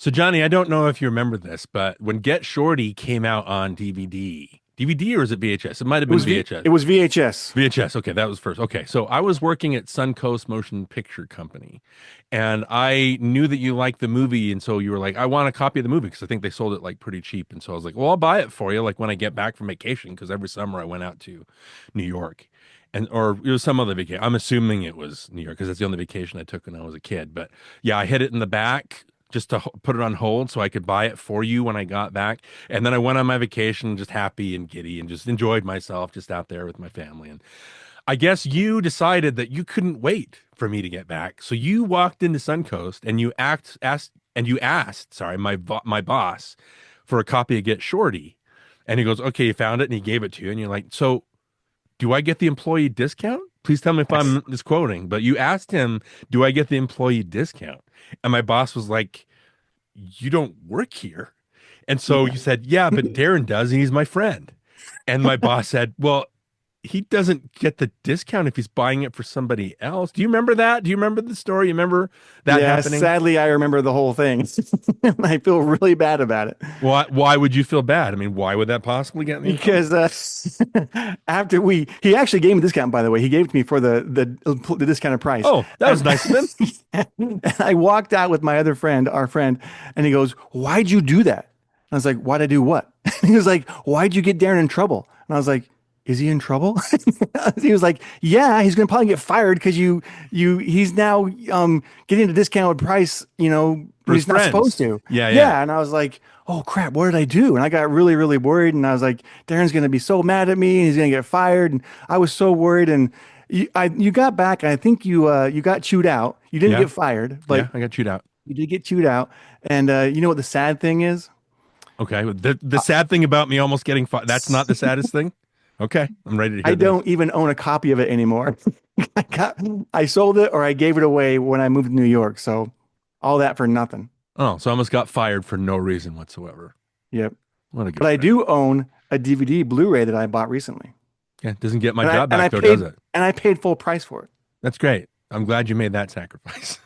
So Johnny, I don't know if you remember this, but when Get Shorty came out on DVD or is it VHS? It might have been VHS. It was VHS. VHS. Okay, that was first. Okay, so I was working at Suncoast Motion Picture Company, and I knew that you liked the movie, and so you were like, "I want a copy of the movie," because I think they sold it like pretty cheap, and so I was like, "Well, I'll buy it for you." Like when I get back from vacation, because every summer I went out to New York, and or it was some other vacation. I'm assuming it was New York because that's the only vacation I took when I was a kid. But yeah, I hid it in the back just to put it on hold so I could buy it for you when I got back. And then I went on my vacation just happy and giddy and just enjoyed myself just out there with my family. And I guess you decided that you couldn't wait for me to get back. So you walked into Suncoast and you asked, sorry, my boss for a copy of Get Shorty. And he goes, "Okay, you found it," and he gave it to you. And you're like, "So do I get the employee discount?" Please tell me if I'm Yes. misquoting, but you asked him, "Do I get the employee discount?" And my boss was like, "You don't work here." And so Yeah. you said, "Yeah, but Darin does, and he's my friend." And my boss said, "Well, he doesn't get the discount if he's buying it for somebody else." Do you remember that? Do you remember the story? You remember that Yeah, happening? sadly, I remember the whole thing. I feel really bad about it Why would you feel bad? I mean, why would that possibly get me in trouble? because he actually gave me a discount, by the way. He gave it to me for the discounted price. Oh, that was And, nice of him. and I walked out with my other friend, our friend, and he goes, "Why'd you do that?" I was like, "Why'd I do what?" He was like, "Why'd you get Darren in trouble?" And I was like, "Is he in trouble?" He was like, "Yeah, he's gonna probably get fired because he's now getting a discounted price, For when his he's not supposed friends. to." Yeah, yeah. Yeah, and I was like, "Oh crap, what did I do?" And I got really, really worried, and I was like, "Darren's gonna be so mad at me, and he's gonna get fired." And I was so worried, and you got back, and I think you got chewed out. You didn't Yeah. get fired, but Yeah, I got chewed out. you did get chewed out. And you know what the sad thing is? Okay. The sad thing about me almost getting fired, that's not the saddest thing. Okay. I'm ready to I hear this. don't even own a copy of it anymore. I got, I sold it or I gave it away when I moved to New York. So all that for nothing. Oh, so I almost got fired for no reason whatsoever. Yep. What a But good I friend. do own a DVD Blu-ray that I bought recently. Yeah, doesn't get my And I job and I back though, does paid it? and I paid full price for it. That's great. I'm glad you made that sacrifice.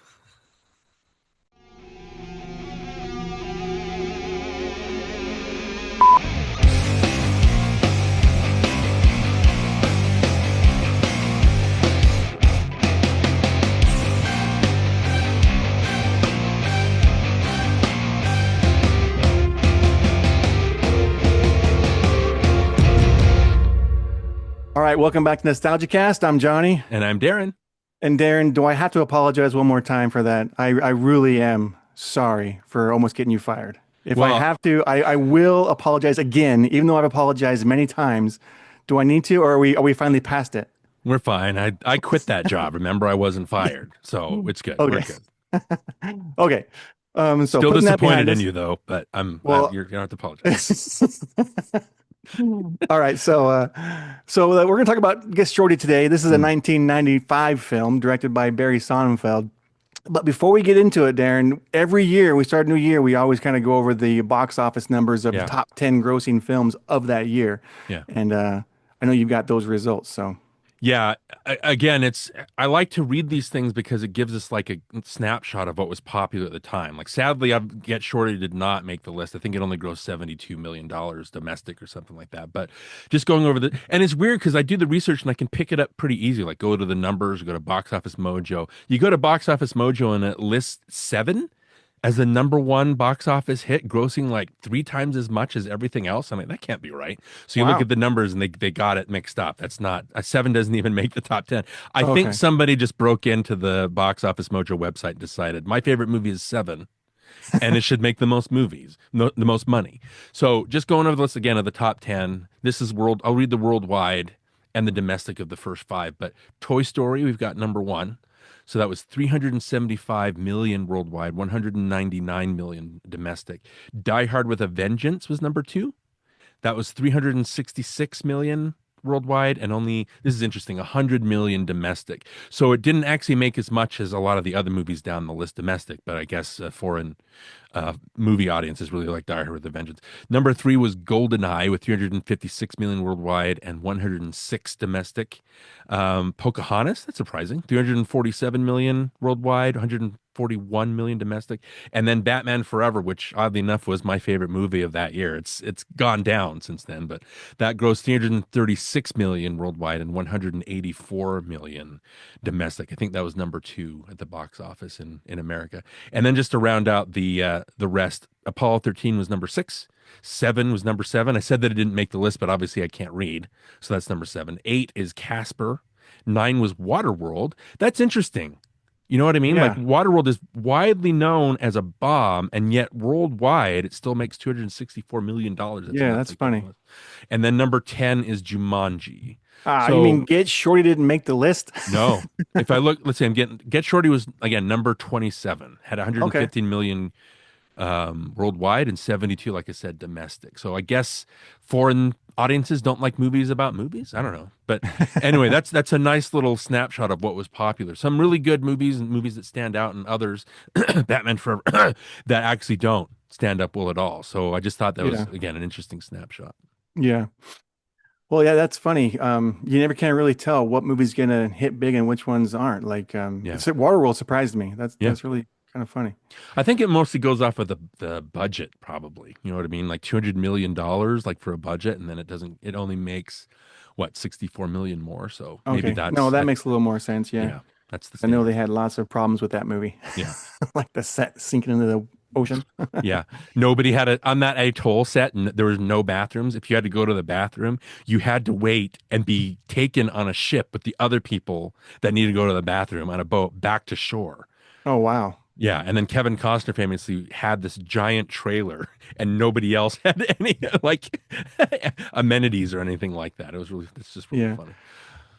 All right, welcome back to NostalgiaCast. I'm Johnny. And I'm Darin. And Darren, do I have to apologize one more time for that? I really am sorry for almost getting you fired. If I Well, have to, I will apologize again, even though I've apologized many times. Do I need to, or are we finally past it? we're fine. I quit that job. Remember, I wasn't fired. So it's good. We're Okay. good. Okay. So Still putting that behind disappointed in us. you though, but I'm glad Well, you don't have to apologize. all right. So we're going to talk about Get Shorty today. This is a Mm, 1995 film directed by Barry Sonnenfeld. But before we get into it, Darren, every year we start a new year, we always kind of go over the box office numbers of the yeah. top 10 grossing films of that year. Yeah. And I know you've got those results. So, Yeah, again, I like to read these things because it gives us like a snapshot of what was popular at the time. Like sadly, Get Shorty did not make the list. I think it only grossed $72 million domestic or something like that. But just going over and it's weird because I do the research and I can pick it up pretty easy. Like go to the numbers, go to Box Office Mojo. You go to Box Office Mojo and it lists seven as the number one box office hit, grossing like three times as much as everything else. I mean, that can't be right. So you look wow. at the numbers and they got it mixed up. That's not a seven doesn't even make the top 10. I think Okay. somebody just broke into the Box Office Mojo website and decided my favorite movie is seven and it should make the most movies, no, the most money. So just going over the list again of the top 10, this is I'll read the worldwide and the domestic of the first five. But Toy Story, we've got number one. So that was 375 million worldwide, 199 million domestic. Die Hard with a Vengeance was number two. That was 366 million worldwide and only, this is interesting, 100 million domestic. So it didn't actually make as much as a lot of the other movies down the list domestic, but I guess foreign movie audiences really like Die Hard with a Vengeance. Number three was GoldenEye with 356 million worldwide and 106 domestic. Pocahontas, that's surprising, 347 million worldwide, 141 million domestic. And then Batman Forever, which oddly enough was my favorite movie of that year. It's gone down since then, but that grossed 336 million worldwide and 184 million domestic. I think that was number two at the box office in America. And then just to round out the rest, Apollo 13 was number six. Seven was number seven. I said that it didn't make the list, but obviously I can't read. So that's number seven. Eight is Casper. Nine was Waterworld. That's interesting. You know what I mean? Like Yeah. Waterworld is widely known as a bomb, and yet worldwide it still makes $264 million dollars. That's Yeah, nuts. that's Like that funny. was. And then number 10 is Jumanji. Ah, you mean So Get Shorty didn't make the list? no. If I look, let's say I'm getting Get Shorty was again number 27, had Okay. 115 million worldwide and 72, like I said, domestic. So I guess foreign audiences don't like movies about movies. I don't know. But anyway, that's a nice little snapshot of what was popular. Some really good movies and movies that stand out, and others, Batman Forever, that actually don't stand up well at all. So I just thought that was Yeah. again an interesting snapshot. Yeah. Well, yeah, that's funny. You never can really tell what movie's gonna hit big and which ones aren't. Like, Yeah. Waterworld surprised me. That's Yeah. that's really kind of funny. I think it mostly goes off of the budget, probably. You know what I mean? Like $200 million, like for a budget, and then it only makes what, 64 million more. So maybe Okay. No, that makes a little more sense. Yeah. yeah, that's the I know standard. they had lots of problems with that movie, Yeah. like the set sinking into the ocean. Yeah. Nobody had a on that atoll set, and there was no bathrooms. If you had to go to the bathroom, you had to wait and be taken on a ship with the other people that needed to go to the bathroom on a boat back to shore. Oh, wow. Yeah, and then Kevin Costner famously had this giant trailer, and nobody else had any like amenities or anything like that. It's just really Yeah. funny.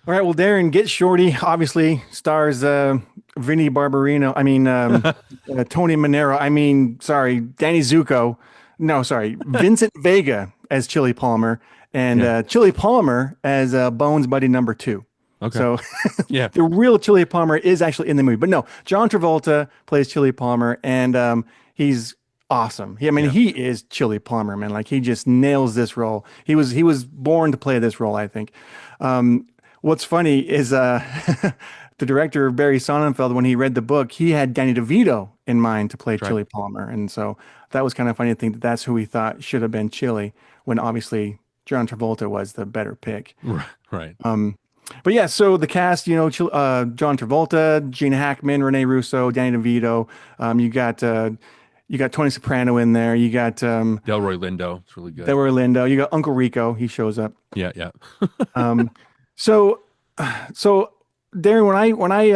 All right. Well, Darren, Get Shorty obviously stars Vinny Barbarino. I mean, Tony Manero. I mean, sorry, Danny Zuko. No, sorry, Vincent Vega as Chili Palmer and Yeah. Chili Palmer as Bones Buddy number two. Okay. So Yeah. the real Chili Palmer is actually in the movie, but no, John Travolta plays Chili Palmer, and he's awesome. I mean, Yeah. he is Chili Palmer, man. Like he just nails this role. He was born to play this role, I think. What's funny is the director Barry Sonnenfeld, when he read the book, he had Danny DeVito in mind to play That's right. Chili Palmer, and so that was kind of funny to think that that's who he thought should have been Chili, when obviously John Travolta was the better pick. Right. Right. But yeah, so the cast, John Travolta, Gene Hackman, Rene Russo, Danny DeVito. You got Tony Soprano in there. You got Delroy Lindo. It's really good. Delroy Lindo. You got Uncle Rico. He shows up. Yeah. Yeah. So, so Darren, when I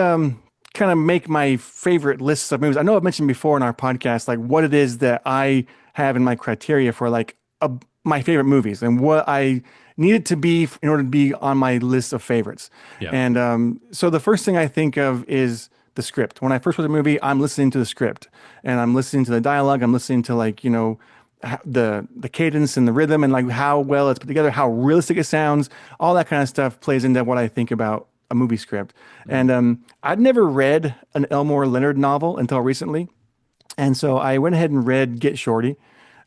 kind of make my favorite lists of movies, I know I've mentioned before in our podcast, like what it is that I have in my criteria for like my favorite movies and what I need it to be in order to be on my list of favorites. Yeah. And so the first thing I think of is the script. When I first watch a movie, I'm listening to the script and I'm listening to the dialogue. I'm listening to like, the cadence and the rhythm and like how well it's put together, how realistic it sounds, all that kind of stuff plays into what I think about a movie script. And I'd never read an Elmore Leonard novel until recently. And so I went ahead and read Get Shorty,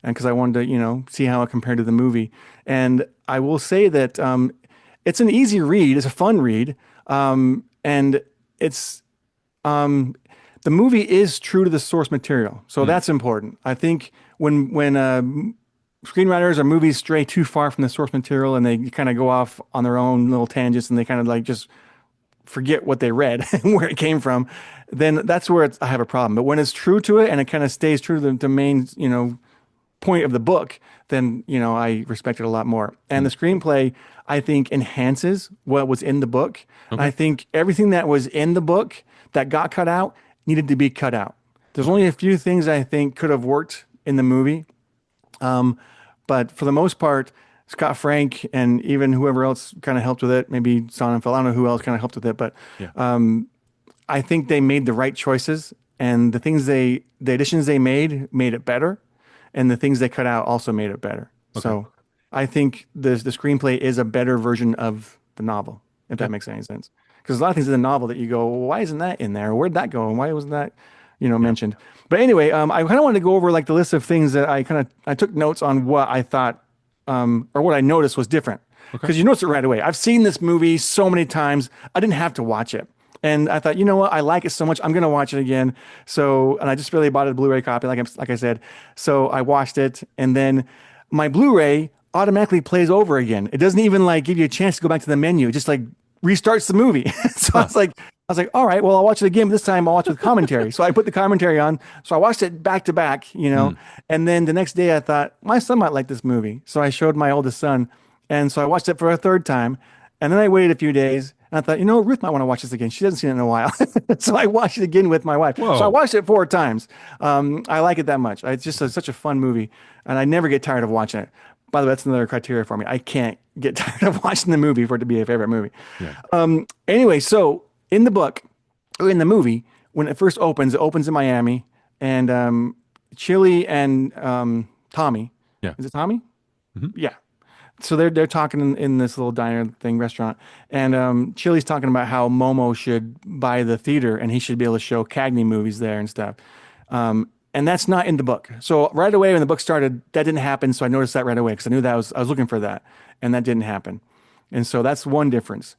and because I wanted to, see how it compared to the movie. And I will say that it's an easy read, it's a fun read, and it's the movie is true to the source material, so that's important. I think when screenwriters or movies stray too far from the source material and they kind of go off on their own little tangents and they kind of like just forget what they read and where it came from, then that's where I have a problem. But when it's true to it and it kind of stays true to the main, point of the book, then, I respect it a lot more. And the screenplay, I think, enhances what was in the book. Okay. I think everything that was in the book that got cut out needed to be cut out. There's only a few things I think could have worked in the movie. But for the most part, Scott Frank and even whoever else kind of helped with it, maybe Sonnenfeld, I don't know who else kind of helped with it, but Yeah. I think they made the right choices, and the additions they made it better, and the things they cut out also made it better. Okay. So I think the screenplay is a better version of the novel, if that Okay. makes any sense. Because a lot of things in the novel that you go, well, why isn't that in there? Where'd that go? And why wasn't that, Yeah. mentioned. But anyway, I kind of wanted to go over like the list of things that I took notes on what I thought or what I noticed was different Okay. because you notice it right away. I've seen this movie so many times, I didn't have to watch it. And I thought, you know what? I like it so much. I'm going to watch it again. So, and I just really bought a Blu-ray copy, like I said. So I watched it, and then my Blu-ray automatically plays over again. It doesn't even like give you a chance to go back to the menu. It just like restarts the movie. So Huh. I was like, all right, well, I'll watch it again. But this time I'll watch it with commentary. So I put the commentary on. So I watched it back to back, Hmm. and then the next day I thought my son might like this movie. So I showed my oldest son, and so I watched it for a third time. And then I waited a few days and I thought, Ruth might want to watch this again. She hasn't seen it in a while. So I watched it again with my wife. So I Whoa. watched it four times. I like it that much. It's just such a fun movie. And I never get tired of watching it. By the way, that's another criteria for me. I can't get tired of watching the movie for it to be a favorite movie. Yeah. Anyway, so in the book, or in the movie, when it first opens, it opens in Miami. And Chili and Tommy, Yeah. is it Tommy? Hmm. Yeah, so they're talking in this little diner thing restaurant, and Chili's talking about how Momo should buy the theater and he should be able to show Cagney movies there and stuff. And that's not in the book. So right away when the book started, that didn't happen. So I noticed that right away because I knew that I was looking for that, and that didn't happen. And so that's one difference.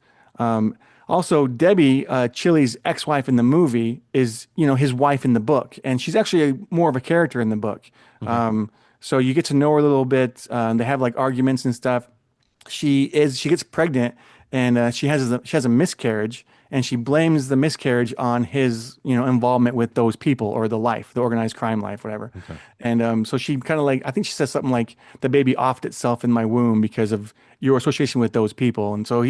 Also, Debbie, Chili's ex-wife in the movie, is his wife in the book, and she's actually more of a character in the book. Okay. So you get to know her a little bit. They have like arguments and stuff. She gets pregnant, and she has a miscarriage, and she blames the miscarriage on his involvement with those people or the organized crime life, whatever. Okay. And so she kind of like, I think she says something like the baby offed itself in my womb because of your association with those people. And so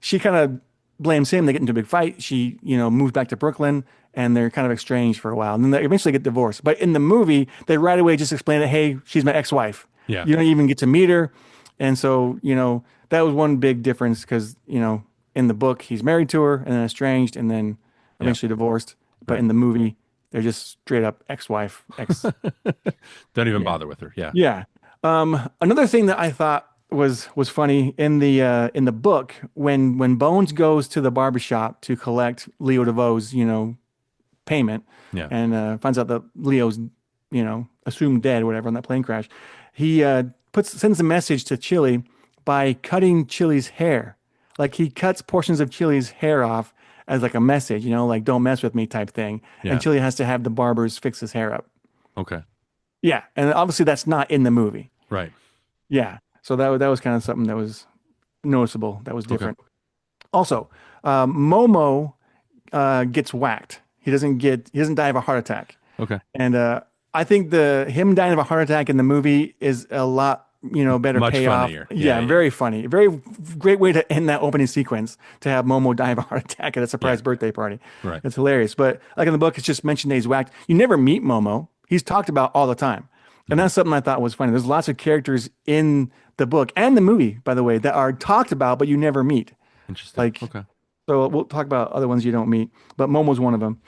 she kind of blames him. They get into a big fight. She moves back to Brooklyn, and they're kind of estranged for a while, and then they eventually get divorced. But in the movie, they right away just explain that, hey, she's my ex-wife. Yeah. You don't even get to meet her. And so, that was one big difference because, in the book, he's married to her and then estranged and then Yeah. eventually divorced. But Right. in the movie, they're just straight up ex-wife, ex. Don't even Yeah. bother with her. Yeah. Yeah. Another thing that I thought was funny in the book when Bones goes to the barbershop to collect Leo DeVoe's, payment Yeah. and finds out that Leo's, assumed dead or whatever on that plane crash. He sends a message to Chili by cutting Chili's hair. Like he cuts portions of Chili's hair off as like a message, like don't mess with me type thing. And Yeah. Chili has to have the barbers fix his hair up. Okay. Yeah, and obviously that's not in the movie. Right. Yeah, so that was kind of something that was noticeable. That was Okay. different. Also, Momo gets whacked. He doesn't die of a heart attack. Okay. And I think the him dying of a heart attack in the movie is a lot, better Much payoff. funnier. Yeah. Yeah, Yeah. very funny. Very great way to end that opening sequence to have Momo die of a heart attack at a Yeah. surprise birthday party. Right. It's hilarious. But like in the book, it's just mentioned that he's whacked. You never meet Momo. He's talked about all the time. And Mhm. that's something I thought was funny. There's lots of characters in the book and the movie, by the way, that are talked about, but you never meet. Interesting. Like, Okay. so we'll talk about other ones you don't meet, but Momo's one of them.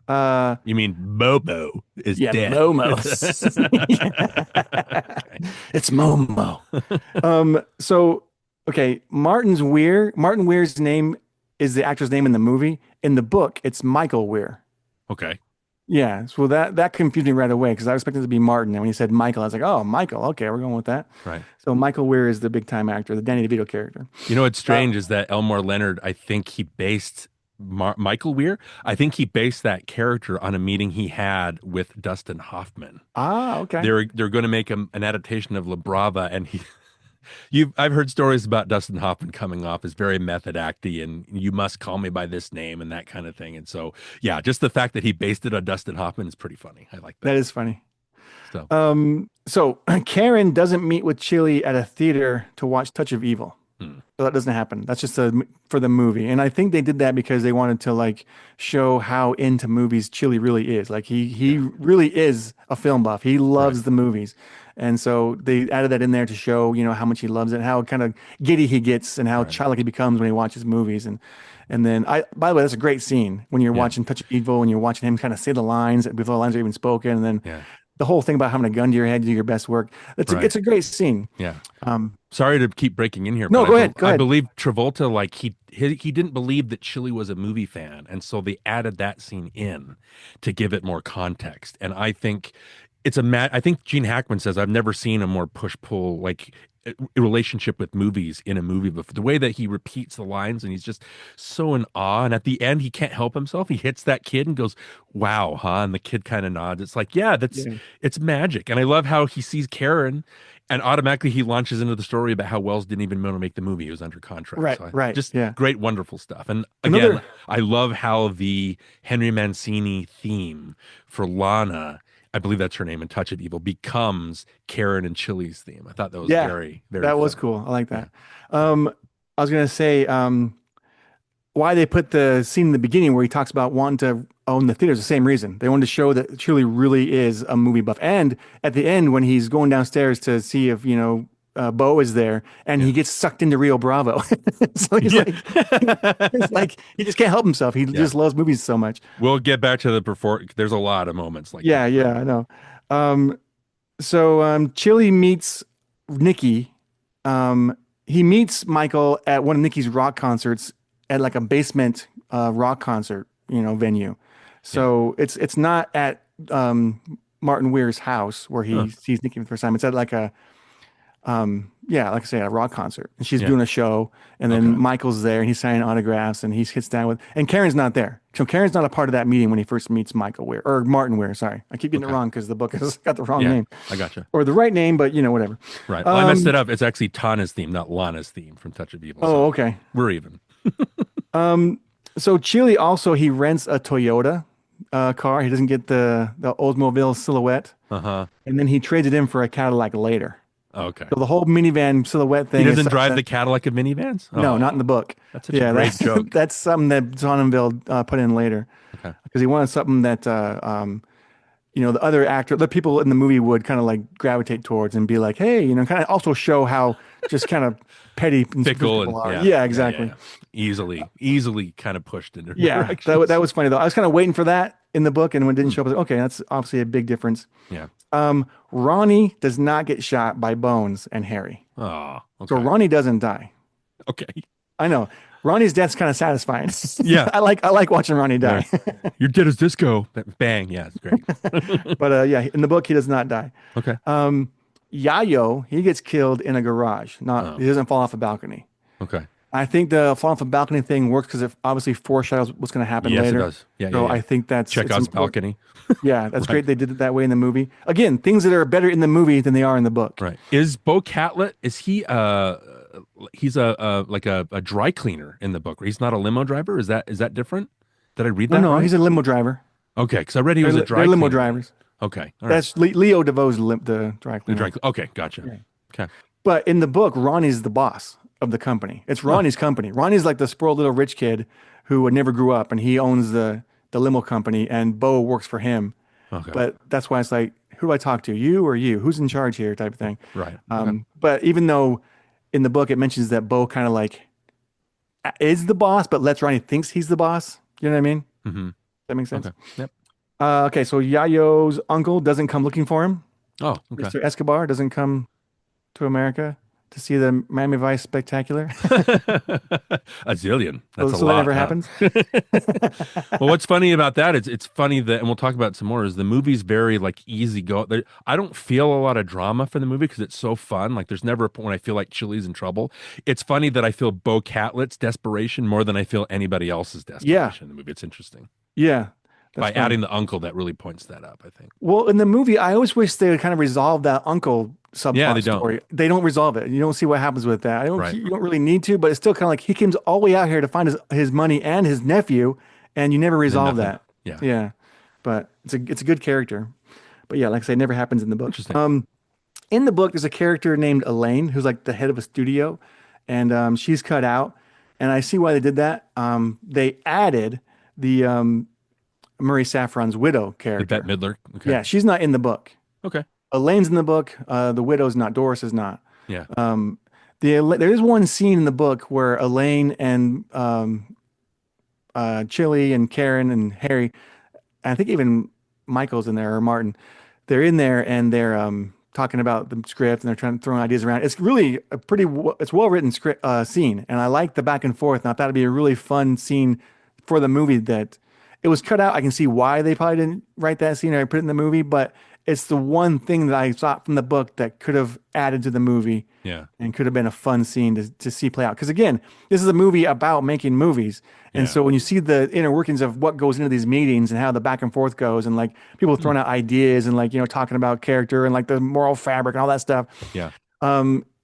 Uh, You mean Bobo is yeah, dead? Momo. It's Momo. So okay, Martin Weir's name is the actor's name in the movie. In the book, it's Michael Weir. Okay. Yeah, so that confused me right away because I was expecting it to be Martin, and when he said Michael, I was like, oh, Michael. Okay, we're going with that. Right. So Michael Weir is the big time actor, the Danny DeVito character. You know what's strange is that Elmore Leonard, I think he based Michael Weir. I think he based that character on a meeting he had with Dustin Hoffman. Okay. They're going to make an adaptation of La Brava, and I've heard stories about Dustin Hoffman coming off as very method acty and you must call me by this name and that kind of thing. And so, yeah, just the fact that he based it on Dustin Hoffman is pretty funny. I like That that. is funny. So, So Karen doesn't meet with Chili at a theater to watch Touch of Evil. hmm, So that doesn't happen. That's just for the movie. And I think they did that because they wanted to like show how into movies Chili really is. Like he yeah, really is a film buff. He right. loves the movies. And so they added that in there to show, how much he loves it, how kind of giddy he gets and how Right. childlike he becomes when he watches movies. And then by the way, that's a great scene when you're Yeah. watching Touch of Evil and you're watching him kind of say the lines before the lines are even spoken. And then Yeah. the whole thing about having a gun to your head to do your best work. Right. It's a great scene. Yeah. Um, Sorry to keep breaking in here, no, but go ahead, go I ahead. believe Travolta, like he didn't believe that Chili was a movie fan, and so they added that scene in to give it more context. And I think I think Gene Hackman says I've never seen a more push pull like a relationship with movies in a movie before. The way that he repeats the lines and he's just so in awe, and at the end he can't help himself. He hits that kid and goes, "Wow, huh?" And the kid kind of nods. It's like, yeah, Yeah, it's magic. And I love how he sees Karen and automatically he launches into the story about how Wells didn't even want to make the movie. He was under contract. right, So right. just Yeah. great, wonderful stuff. And again, Another, I love how the Henry Mancini theme for Lana, I believe that's her name in Touch of Evil, becomes Karen and Chili's theme. I thought that was yeah, very, very that was fun. cool. I like Yeah. that. I was gonna say, why they put the scene in the beginning where he talks about wanting to own the theater is the same reason. They wanted to show that Shirley really is a movie buff. And at the end, when he's going downstairs to see if, Bo is there and he Yeah. gets sucked into Rio Bravo. So he's Yeah. like, it's like he just can't help himself. He Yeah. just loves movies so much. We'll get back to the perform. There's a lot of moments like Yeah, that. yeah, I know. Um, Chili meets Nikki. He meets Michael at one of Nikki's rock concerts at like a basement rock concert, venue. Yeah. So it's not at Martin Weir's house where Huh. he sees Nikki for the first time. It's at like a yeah, like I say, a rock concert. And she's Yeah. doing a show, and then Okay. Michael's there, and he's signing autographs, and he sits down with, and Karen's not there. So Karen's not a part of that meeting when he first meets Michael Weir or Martin Weir. Sorry, I keep getting it Okay. wrong because the book has got the wrong Yeah. name I gotcha. or the right name, but whatever. Right. Well, I messed Um, it up. It's actually Tana's theme, not Lana's theme from Touch of Evil. oh, So okay. we're even. So Chile also he rents a Toyota car. He doesn't get the Oldsmobile Silhouette, Uh-huh. and then he trades it in for a Cadillac later. Okay. So the whole minivan Silhouette He thing is doesn't something drive that the Cadillac of minivans? no, not in Oh, the book. that's such a Yeah, great that joke. that's something that Sonnenfeld put in later Okay. because he wanted something that the people in the movie would kind of like gravitate towards and be like, hey, kind of also show how just kind of petty and superficial Fickle and people are. yeah, Yeah, yeah, yeah, exactly. yeah. Easily kind of pushed in different Yeah, directions. that was funny though. I was kind of waiting for that in the book, and when it didn't show up, I was like, okay, that's obviously a big difference. Yeah. Ronnie does not get shot by Bones and Harry, Oh, so okay. Ronnie doesn't die. Okay. I know Ronnie's death's kind of satisfying. Yeah. I like watching Ronnie Yeah. die. You're dead as disco. Bang. Yeah, it's great. But yeah, in the book he does not die. Okay. Yayo, he gets killed in a garage. Not Oh, he doesn't fall off a balcony. okay. I think the fall off a balcony thing works because it obviously foreshadows what's going to happen Yes, it later. does. Yeah, yeah, So yeah. I think it's Chekhov's important. balcony. Yeah, that's Right. great. They did it that way in the movie. Again, things that are better in the movie than they are in the book. Right. Is Bo Catlett, is he he's like a dry cleaner in the book, where he's not a limo driver? Is that different? Did I read No, that no, right? he's a limo driver. Okay, because I read he was a They're dry limo cleaner. drivers. Okay. All right. That's Leo DeVoe's the dry The cleaner. okay, gotcha. Yeah. Okay. But in the book, Ronnie's the boss of the company. It's Oh, Ronnie's company. Ronnie's like the spoiled little rich kid who never grew up, and he owns the limo company, and Bo works for him. okay. But that's why it's like, who do I talk to? You or you? Who's in charge here? Type of thing. Right. Okay. But even though in the book it mentions that Bo kind of like is the boss, but lets Ronnie thinks he's the boss. You know what I mean? Mm-hmm. That makes sense. Okay. Yep. Okay, so Yayo's uncle doesn't come looking for him. Oh, okay. Mr. Escobar doesn't come to America to see the Miami Vice spectacular. A zillion. That's So, a so that lot, never huh? happens. Well, what's funny about that is it's funny that, and we'll talk about it some more, is the movie's very like easy go. I don't feel a lot of drama for the movie because it's so fun. Like there's never a point when I feel like Chili's in trouble. It's funny that I feel Bo Catlett's desperation more than I feel anybody else's Yeah, desperation in the movie. It's interesting. yeah, that's By fun. adding the uncle, that really points that up, I think. Well, in the movie, I always wish they would kind of resolve that uncle Yeah, they subplot don't. story. They don't resolve it. You don't see what happens with that. Right. You don't really need to, but it's still kind of like he comes all the way out here to find his money and his nephew, and you never And then resolve nothing. that. Yeah. Yeah, but it's a good character. But yeah, like I say, it never happens in the book. Interesting. In the book, there's a character named Elaine who's like the head of a studio, and she's cut out. And I see why they did that. They added the Murray Saffron's widow The Bette character. Midler. Okay. Yeah, she's not in the book. Okay. Elaine's in the book. The widow's not. Doris is not. Yeah. There is one scene in the book where Elaine and Chili and Karen and Harry, and I think even Michael's in there or Martin, they're in there and they're talking about the script and they're trying to throw ideas around. It's really a it's well written script scene, and I like the back and forth. And I thought it'd be a really fun scene for the movie. That it was cut out. I can see why they probably didn't write that scene or put it in the movie, but it's the one thing that I thought from the book that could have added to the movie Yeah. and could have been a fun scene to see play out. Because again, this is a movie about making movies. And Yeah. so when you see the inner workings of what goes into these meetings and how the back and forth goes and like people throwing out ideas and like, talking about character and like the moral fabric and all that stuff. Yeah.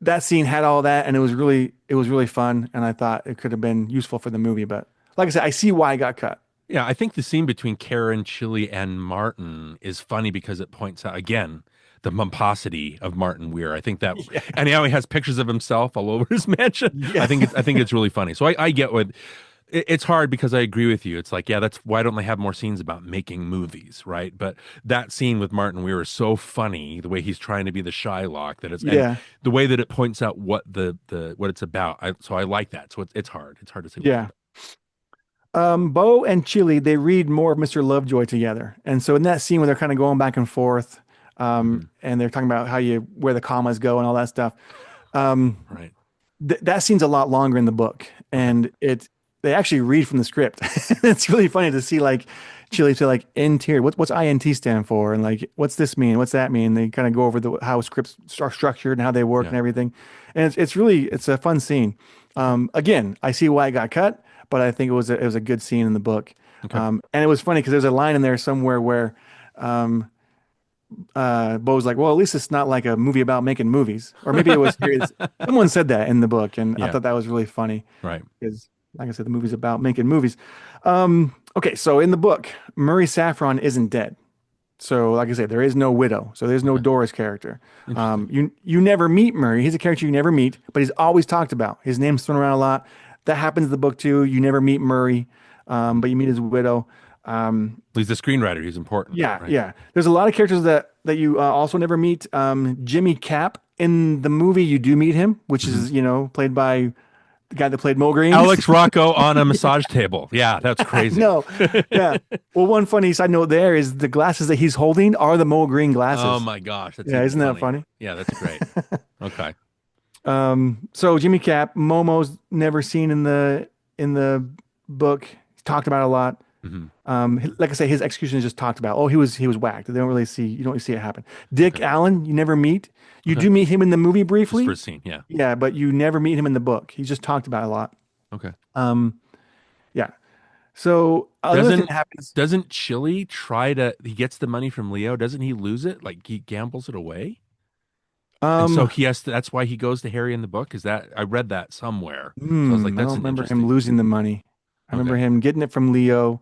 That scene had all that and it was really fun. And I thought it could have been useful for the movie. But like I said, I see why it got cut. Yeah, I think the scene between Karen, Chili, and Martin is funny because it points out again the pomposity of Martin Weir. I think that, Yeah. and now he has pictures of himself all over his mansion. Yeah. I think it's really funny. So I get what it's hard because I agree with you. It's like, yeah, that's why don't they have more scenes about making movies, right? But that scene with Martin Weir is so funny, the way he's trying to be the Shylock, that it's and Yeah. the way that it points out what what it's about. So I like that. So it's hard. It's hard to say. Yeah. Bo and Chili, they read more of Mr. Lovejoy together. And so in that scene where they're kind of going back and forth, and they're talking about where the commas go and all that stuff. Right. That scene's a lot longer in the book, and they actually read from the script. It's really funny to see like Chili say like interior. What's INT stand for, and like what's this mean? What's that mean? They kind of go over how scripts are structured and how they work Yeah. and everything. And it's a fun scene. Again, I see why it got cut, but I think it was a good scene in the book. Okay. And it was funny because there's a line in there somewhere where Bo's like, well, at least it's not like a movie about making movies, or maybe it was someone said that in the book, and I Yeah. thought that was really funny Right. because, like I said, the movie's about making movies. Okay, so in the book, Murray Saffron isn't dead. So, like I said, there is no widow. So there's no Okay. Doris character. You never meet Murray. He's a character you never meet, but he's always talked about. His name's thrown around a lot. That happens in the book too. You never meet Murray, but you meet his widow. He's the screenwriter. He's important. Yeah, Right? yeah. There's a lot of characters that you also never meet. Jimmy Cap in the movie, you do meet him, which is played by the guy that played Mo Green. Alex Rocco on a massage table. Yeah, that's crazy. No, yeah. Well, one funny side note there is the glasses that he's holding are the Mo Green glasses. Oh my gosh. That's Yeah, even isn't that funny? Yeah, that's great. Okay. So Jimmy Cap, Momo's never seen in the book. He's talked about a lot. Like I say, his execution is just talked about. Oh, he was whacked. You don't really see it happen. Dick Allen, you never meet. You do meet him in the movie briefly. First scene. Yeah. Yeah, but you never meet him in the book. He's just talked about a lot. Okay. Yeah. So another thing Doesn't that happens. doesn't Chili he gets the money from Leo? Doesn't he lose it? Like he gambles it away? And so that's why he goes to Harry in the book. Is that I read that somewhere. So I was like, I that's don't an remember interesting. him losing the money. I remember Okay. him getting it from Leo.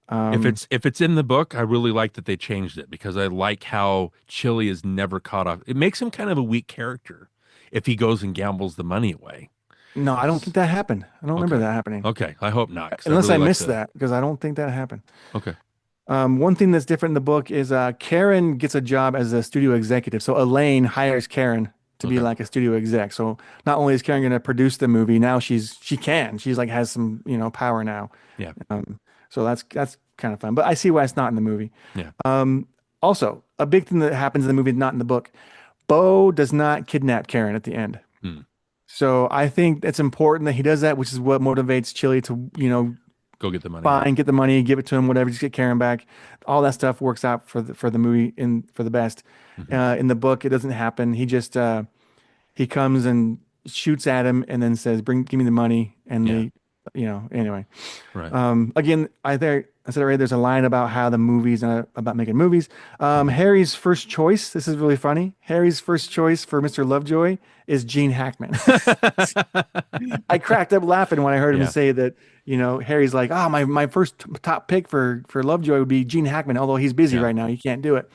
If it's in the book, I really like that they changed it because I like how Chili is never caught off. It makes him kind of a weak character if he goes and gambles the money away. No, I don't think that happened. I don't remember Okay. that happening. Okay, I hope not. 'Cause Unless really I like missed that, because I don't think that happened. Okay. One thing that's different in the book is Karen gets a job as a studio executive. So Elaine hires Karen to be Okay. like a studio exec. So not only is Karen going to produce the movie, now she's like has some power now. Yeah. So that's kind of fun. But I see why it's not in the movie. Yeah. Also, a big thing that happens in the movie, not in the book, Bo does not kidnap Karen at the end. Hmm. So I think it's important that he does that, which is what motivates Chili to Go get the money. fine, get the money, give it to him, whatever, just get Karen back. All that stuff works out for the movie for the best. In the book, it doesn't happen. He just he comes and shoots at him and then says, give me the money." And Yeah. anyway. Right. Again, I said already, there's a line about how the movie's about making movies. Harry's first choice, this is really funny. Harry's first choice for Mr. Lovejoy is Gene Hackman. I cracked up laughing when I heard him Yeah. say that, Harry's like, my first top pick for Lovejoy would be Gene Hackman, although he's busy Yeah. right now. He can't do it.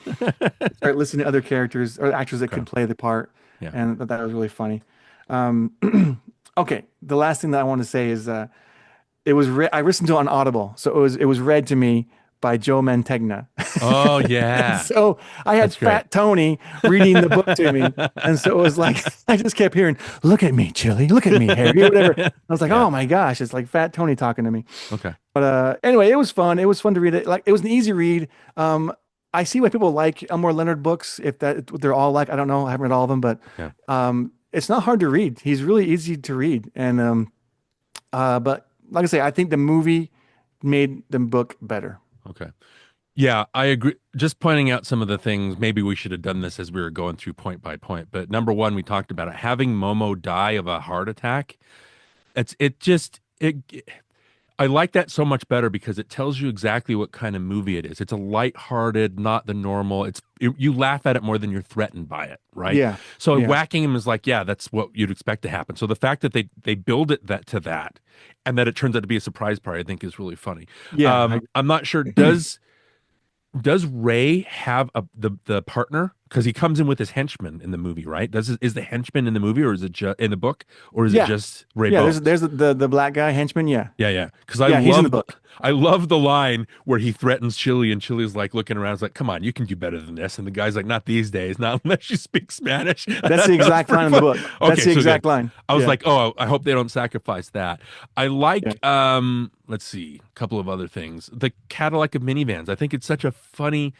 Start listening to other characters or actors that could play the part. Yeah. And that was really funny. Okay, the last thing that I want to say is I listened to it on Audible, so it was read to me by Joe Mantegna. Oh yeah. So I had That's great. Fat Tony reading the book to me, and so it was like I just kept hearing, "Look at me, Chili. Look at me, Harry." Whatever. I was like, Yeah. "Oh my gosh!" It's like Fat Tony talking to me. Okay. But anyway, it was fun. It was fun to read it. Like it was an easy read. I I see why people like Elmore Leonard books. If they're all like, I don't know, I haven't read all of them, but Yeah. it's not hard to read. He's really easy to read, and but like I say, I think the movie made the book better. Okay. Yeah, I agree. Just pointing out some of the things, maybe we should have done this as we were going through point by point. But number one, we talked about it. Having Momo die of a heart attack, it I like that so much better because it tells you exactly what kind of movie it is. It's a lighthearted, not the normal. You laugh at it more than you're threatened by it, right? Yeah, So yeah, whacking him is like, yeah, that's what you'd expect to happen. So the fact that they build it that and that it turns out to be a surprise party, I think is really funny. yeah. I'm not sure. Does Ray have the partner? Because he comes in with his henchman in the movie, right? Is the henchman in the movie, or is it just in the book, or is it Yeah, just Ray yeah. Bones? There's the black guy henchman. Yeah, Yeah, yeah. Because yeah. He's in the book. I love the line where he threatens Chili, and Chili's like looking around, he's like, "Come on, you can do better than this." And the guy's like, "Not these days, not unless you speak Spanish." That's the That was exact pretty line in the fun. book. That's Okay, the so good. exact line. I was Yeah, like, "Oh, I hope they don't sacrifice that." I yeah, like, let's see, a couple of other things. The Cadillac of minivans. I think it's such a funny.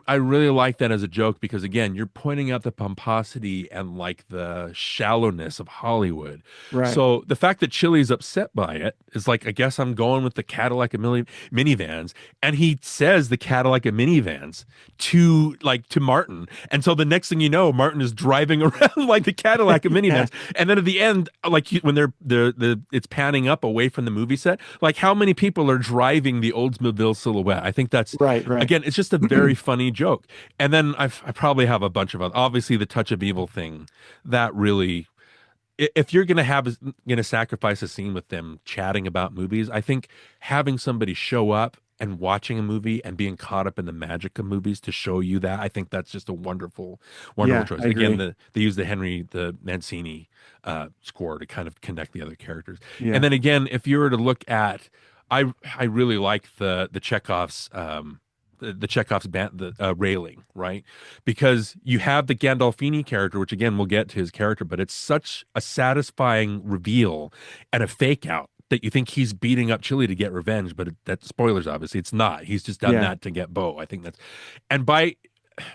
I really like that as a joke because again, you're pointing out the pomposity and like the shallowness of Hollywood. right. So the fact that Chili's upset by it is like, I guess I'm going with the Cadillac of minivans, and he says the Cadillac of minivans to Martin, and so the next thing you know, Martin is driving around like the Cadillac of Yeah, minivans, and then at the end, like when it's panning up away from the movie set, like how many people are driving the Oldsmobile Silhouette? I think that's right, right. again, it's just a very funny joke. And then I probably have a bunch of other, obviously the touch of evil thing that really, if you're gonna sacrifice a scene with them chatting about movies, I think having somebody show up and watching a movie and being caught up in the magic of movies to show you that, I think that's just a wonderful Yeah, choice. I Again, agree. they use the Mancini score to kind of connect the other characters. And Yeah, then again, if you were to look at, I really like the Chekhov's the Chekhov's railing, right? Because you have the Gandolfini character, which again we'll get to his character, but it's such a satisfying reveal and a fake out that you think he's beating up Chili to get revenge, but that spoilers obviously it's not. He's just done yeah. that to get Bo. I think that's and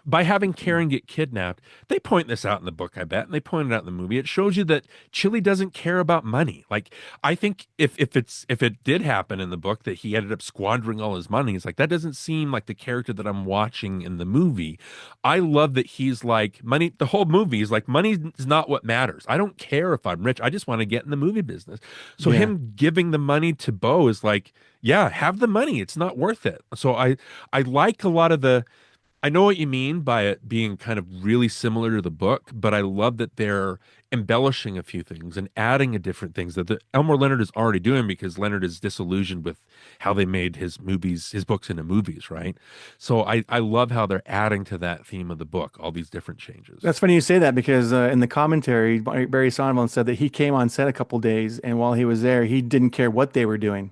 by having Karen get kidnapped, they point this out in the book, I bet, and they point it out in the movie. It shows you that Chili doesn't care about money. Like I think if it did happen in the book that he ended up squandering all his money, it's like that doesn't seem like the character that I'm watching in the movie. I love that he's like money. The whole movie is like money is not what matters. I don't care if I'm rich. I just want to get in the movie business. So Yeah. him giving the money to Bo is like, yeah, have the money. It's not worth it. So I like a lot of the. I know what you mean by it being kind of really similar to the book, but I love that they're embellishing a few things and adding a different things that Elmore Leonard is already doing because Leonard is disillusioned with how they made his books into movies, right? So I love how they're adding to that theme of the book, all these different changes. That's funny you say that because in the commentary, Barry Sonnenfeld said that he came on set a couple days, and while he was there, he didn't care what they were doing.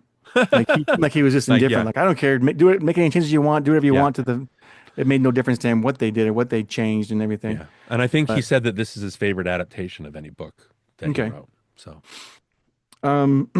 Like he was just Like, indifferent. yeah, Like I don't care. Make any changes you want. Do whatever you yeah, want to the. It made no difference to him what they did or what they changed and everything. yeah. And I think he But said that this is his favorite adaptation of any book that he okay. wrote. So, Um,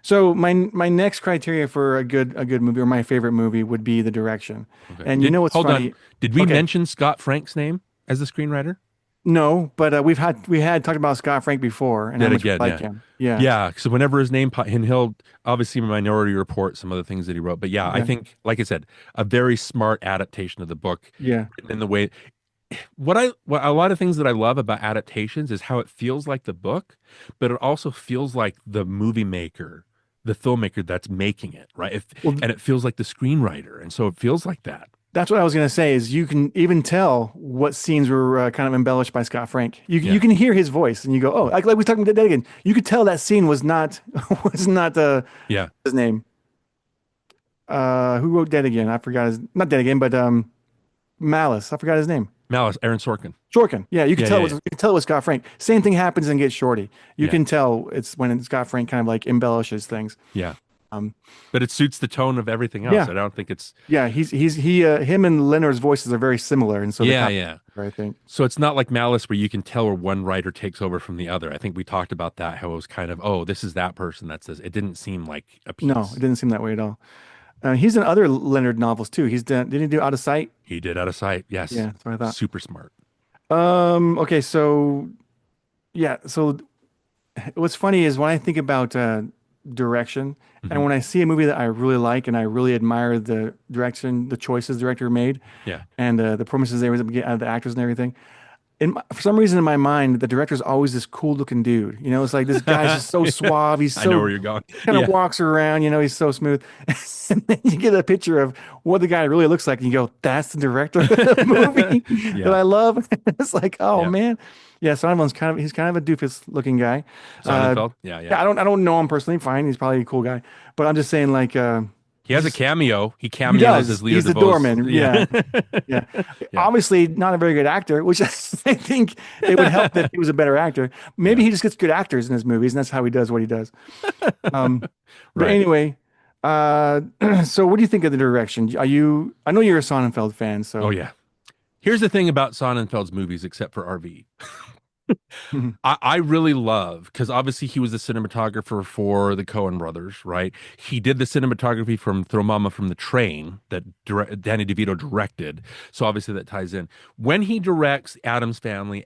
so my next criteria for a good movie or my favorite movie would be the direction. okay. And you know what's Hold on. funny? Did we Okay, mention Scott Frank's name as the screenwriter? no, but we had talked about Scott Frank before and how Did much we again, like yeah. him. Yeah. Yeah, so whenever his name and he'll obviously Minority Report some of the things that he wrote, but yeah, I Yeah. think like I said, a very smart adaptation of the book Yeah. written in the way what a lot of things that I love about adaptations is how it feels like the book, but it also feels like the movie maker, the filmmaker that's making it, right? Well, And it feels like the screenwriter, and so it feels like that. that's what I was gonna say. Is you can even tell what scenes were kind of embellished by Scott Frank. You Yeah, can hear his voice, and you go, oh, like we talking about that again. You could tell that scene was not was not yeah. his name. Who wrote Dead Again? I forgot his not Dead Again, but Malice. I forgot his name. Malice, Aaron Sorkin. Shorkin. Yeah, you could Yeah, tell yeah, it was yeah, you could tell it was Scott Frank. Same thing happens in Get Shorty. You yeah, can tell it's when Scott Frank kind of like embellishes things. yeah. Um, But it suits the tone of everything else. yeah, I don't think it's yeah. Him and Leonard's voices are very similar, and so they yeah, kind yeah. of, I think. So it's not like Malice where you can tell where one writer takes over from the other. I think we talked about that, how it was kind of, oh, this is that person that's this. It didn't seem like a No, it piece. didn't seem that way at all. He's in other Leonard novels too. He's done. Did he do Out of Sight? He did Out of Sight. Yes. Yeah, that's what I thought. Super smart. Okay, so yeah, so what's funny is when I think about direction, and Hmm. when I see a movie that I really like and I really admire the direction, the choices the director made, Yeah. and the promises they were able to get out of the actors and everything. For some reason in my mind, the director's always this cool looking dude. You know, it's like this guy's just so suave. He's I know so where you're going. kind of Yeah. walks around. You know, he's so smooth. And then you get a picture of what the guy really looks like, and you go, "That's the director of the movie that Yeah. I love." It's like, oh Yeah. man, yeah. Sonnenfeld's he's kind of a doofus looking guy. Uh, Sonnenfeld. Yeah. Yeah. yeah, I don't know him personally. Fine, he's probably a cool guy, but I'm just saying, like, He has a cameo. He he cameos as does. Leo He's the DeVoe's. doorman. Yeah. Yeah. Yeah. Yeah. Obviously not a very good actor, which I think it would help if he was a better actor. Maybe Yeah. he just gets good actors in his movies, and that's how he does what he does. Um, but Right. anyway, uh, so what do you think of the direction? I know you're a Sonnenfeld fan, Oh, so yeah. Here's the thing about Sonnenfeld's movies, except for RV. I really love because obviously he was the cinematographer for the Coen brothers, right? He did the cinematography from Throw Mama from the Train that Danny DeVito directed. So obviously that ties in. When he directs Adam's Family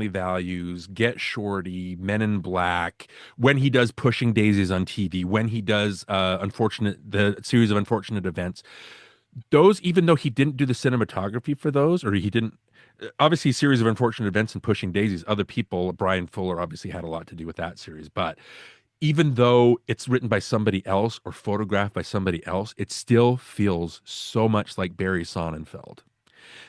Values, Get Shorty, Men in Black, when he does Pushing Daisies on TV, when he does the series of unfortunate events, those, even though he didn't do the cinematography for those, or he didn't, obviously, series of unfortunate events and Pushing Daisies, other people, Brian Fuller obviously had a lot to do with that series. But even though it's written by somebody else or photographed by somebody else, it still feels so much like Barry Sonnenfeld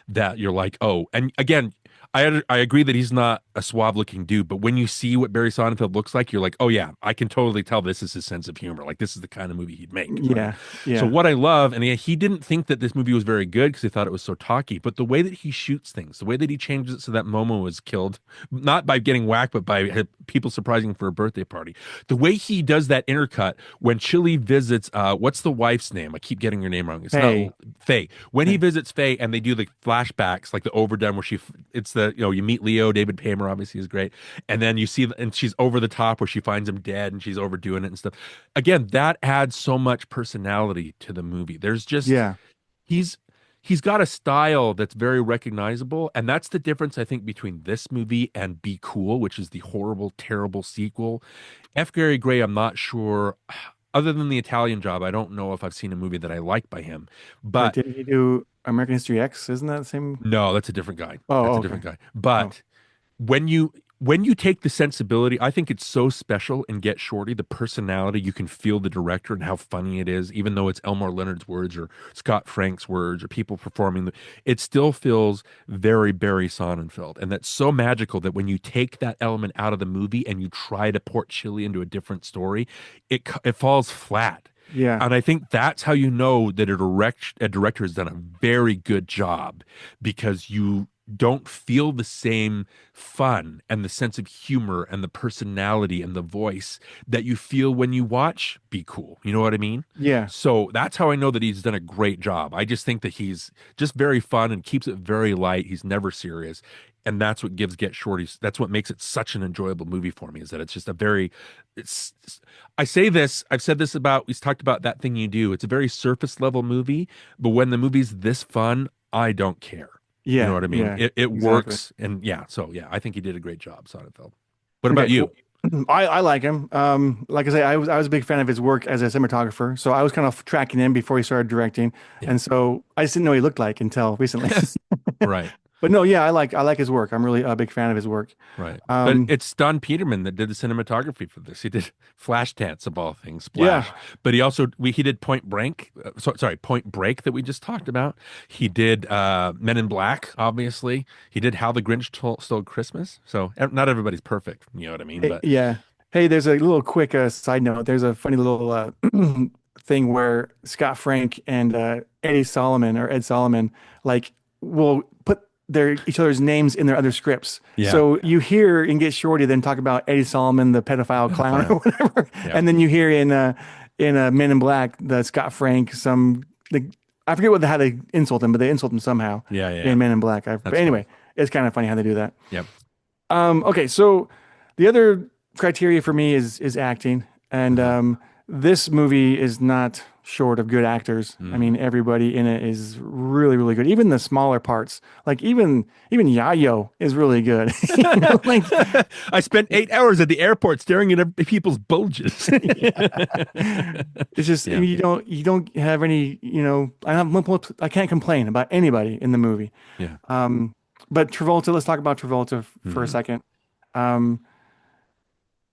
that you're like, oh, and again, I agree that he's not a suave looking dude, but when you see what Barry Sonnenfeld looks like, you're like, oh yeah, I can totally tell this is his sense of humor. Like this is the kind of movie he'd make, right? yeah, So yeah. what I love, and he didn't think that this movie was very good because he thought it was so talky, but the way that he shoots things, the way that he changes it so that Momo was killed, not by getting whacked, but by people surprising for a birthday party. The way he does that intercut when Chili visits, what's the wife's name? I keep getting her name wrong. It's not Hey, Faye. When he hey, visits Faye and they do the flashbacks, like the overdone where it's the, you meet Leo, David Paymer obviously is great. And then you see, and she's over the top where she finds him dead and she's overdoing it and stuff. Again, that adds so much personality to the movie. There's just, yeah, he's, he's got a style that's very recognizable. And that's the difference, I think, between this movie and Be Cool, which is the horrible, terrible sequel. F. Gary Gray, I'm not sure. Other than the Italian Job, I don't know if I've seen a movie that I like by him. wait, But did he do American History X? Isn't that the same? no, that's a different guy. That's Oh, a okay. different guy. Oh, But when you take the sensibility, I think it's so special in Get Shorty, the personality, you can feel the director and how funny it is, even though it's Elmore Leonard's words or Scott Frank's words or people performing it still feels very Barry Sonnenfeld. And that's so magical that when you take that element out of the movie and you try to port Chile into a different story, it falls flat. yeah, And I think that's how you know that a director has done a very good job because you don't feel the same fun and the sense of humor and the personality and the voice that you feel when you watch Be Cool. You know what I mean? yeah. So that's how I know that he's done a great job. I just think that he's just very fun and keeps it very light. He's never serious. And that's what gives Get Shorty, that's what makes it such an enjoyable movie for me, is that it's just a very, it's, I say this, I've said this about, we've talked about That Thing You Do. It's a very surface level movie, but when the movie's this fun, I don't care. You know Yeah, what I mean? yeah, It exactly. works. And yeah, so yeah, I think he did a great job, Sonnenfeld. What about Okay, you? well, I like him. Like I say, I was a big fan of his work as a cinematographer, so I was kind of tracking him before he started directing, Yeah, and so I just didn't know what he looked like until recently. right. But no, yeah, I like his work. I'm really a big fan of his work. Right. But Um, it's Don Peterman that did the cinematography for this. He did Flashdance of all things, yeah, Splash. But he did Point Break, sorry, Point Break that we just talked about. He did Men in Black, obviously. He did How the Grinch Stole Christmas. So not everybody's perfect, you know what I mean? But yeah. Hey, there's a little quick side note. There's a funny little thing where Scott Frank and Eddie Solomon or Ed Solomon like will put their each other's names in their other scripts. yeah, So you hear in Get Shorty then talk about Eddie Solomon, the pedophile clown or pedophile. whatever, Yeah, and then you hear in Men in Black the Scott Frank I forget how they insult him, but they insult him somehow yeah, yeah, yeah. in Men in Black. But That's funny. anyway, it's kind of funny how they do that. Yep. Okay, so the other criteria for me is acting, and Uh-huh. this movie is not short of good actors. I mean, Mm. everybody in it is really, really good. Even the smaller parts, like even Yayo is really good. You know, like I spent 8 hours at the airport staring at people's bulges. it's just Yeah, you don't have any, I can't complain about anybody in the movie. yeah. Um, but Travolta, let's talk about Travolta for a Mhm. second. Um,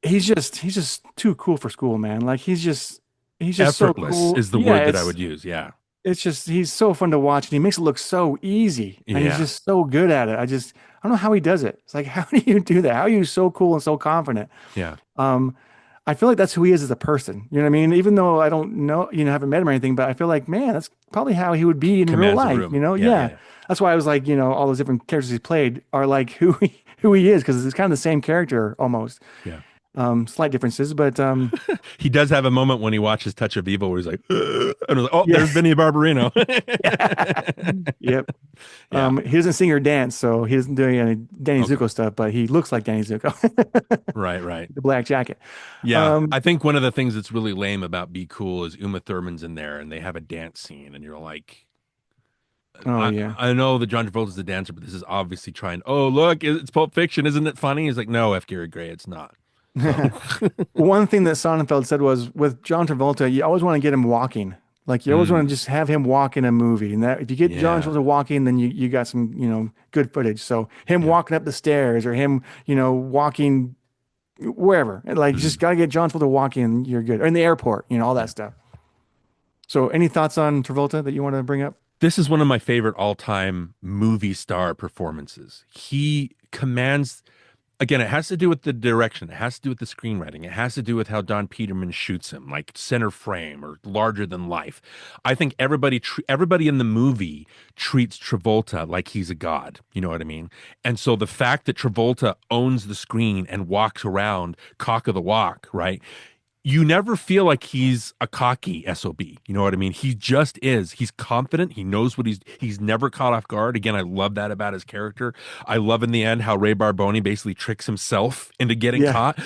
he's just too cool for school, man. Like he's just so Effortless cool. is the Yeah, word that I would use. Yeah, it's just he's so fun to watch and he makes it look so easy and he's yeah, just so good at it. I don't know how he does it. It's like how do you do that? How are you so cool and so confident? yeah. Um, I feel like that's who he is as a person. You know what I mean? Even though I don't know, haven't met him or anything, but I feel like, man, that's probably how he would be in real Commands a life, room. Yeah, Yeah. yeah, That's why I was like, all those different characters he's played are like who he is because it's kind of the same character almost. yeah. Slight differences, but He does have a moment when he watches Touch of Evil where he's like, "Ugh," and I was like, oh, yeah. there's Vinny Barbarino. Yep. Yeah. He doesn't sing or dance, so he doesn't do any Danny Okay. Zuko stuff, but he looks like Danny Zuko, Right, right. the black jacket. Yeah. Um, I think one of the things that's really lame about Be Cool is Uma Thurman's in there and they have a dance scene and you're like, oh I, yeah. I know that John Travolta's a dancer, but this is obviously trying, oh, look, it's Pulp Fiction. Isn't it funny? He's like, no, F. Gary Gray, it's not. So, One thing that Sonnenfeld said was with John Travolta, you always want to get him walking. Like you always want to mm, just have him walk in a movie. And that if you get John yeah, Travolta walking, then you got some, good footage. So him yeah. walking up the stairs or him, walking wherever. Like just Mhm. gotta get John Travolta walking and you're good. Or in the airport, all that Yeah. stuff. So any thoughts on Travolta that you want to bring up? This is one of my favorite all-time movie star performances. He commands, again, it has to do with the direction, it has to do with the screenwriting, it has to do with how Don Peterman shoots him, like center frame or larger than life. I think everybody in the movie treats Travolta like he's a god. You know what I mean? And so the fact that Travolta owns the screen and walks around cock of the walk, right? You never feel like he's a cocky SOB. You know what I mean? He just is. He's confident. He knows what he's never caught off guard. Again, I love that about his character. I love in the end how Ray Barboni basically tricks himself into getting Yeah. caught.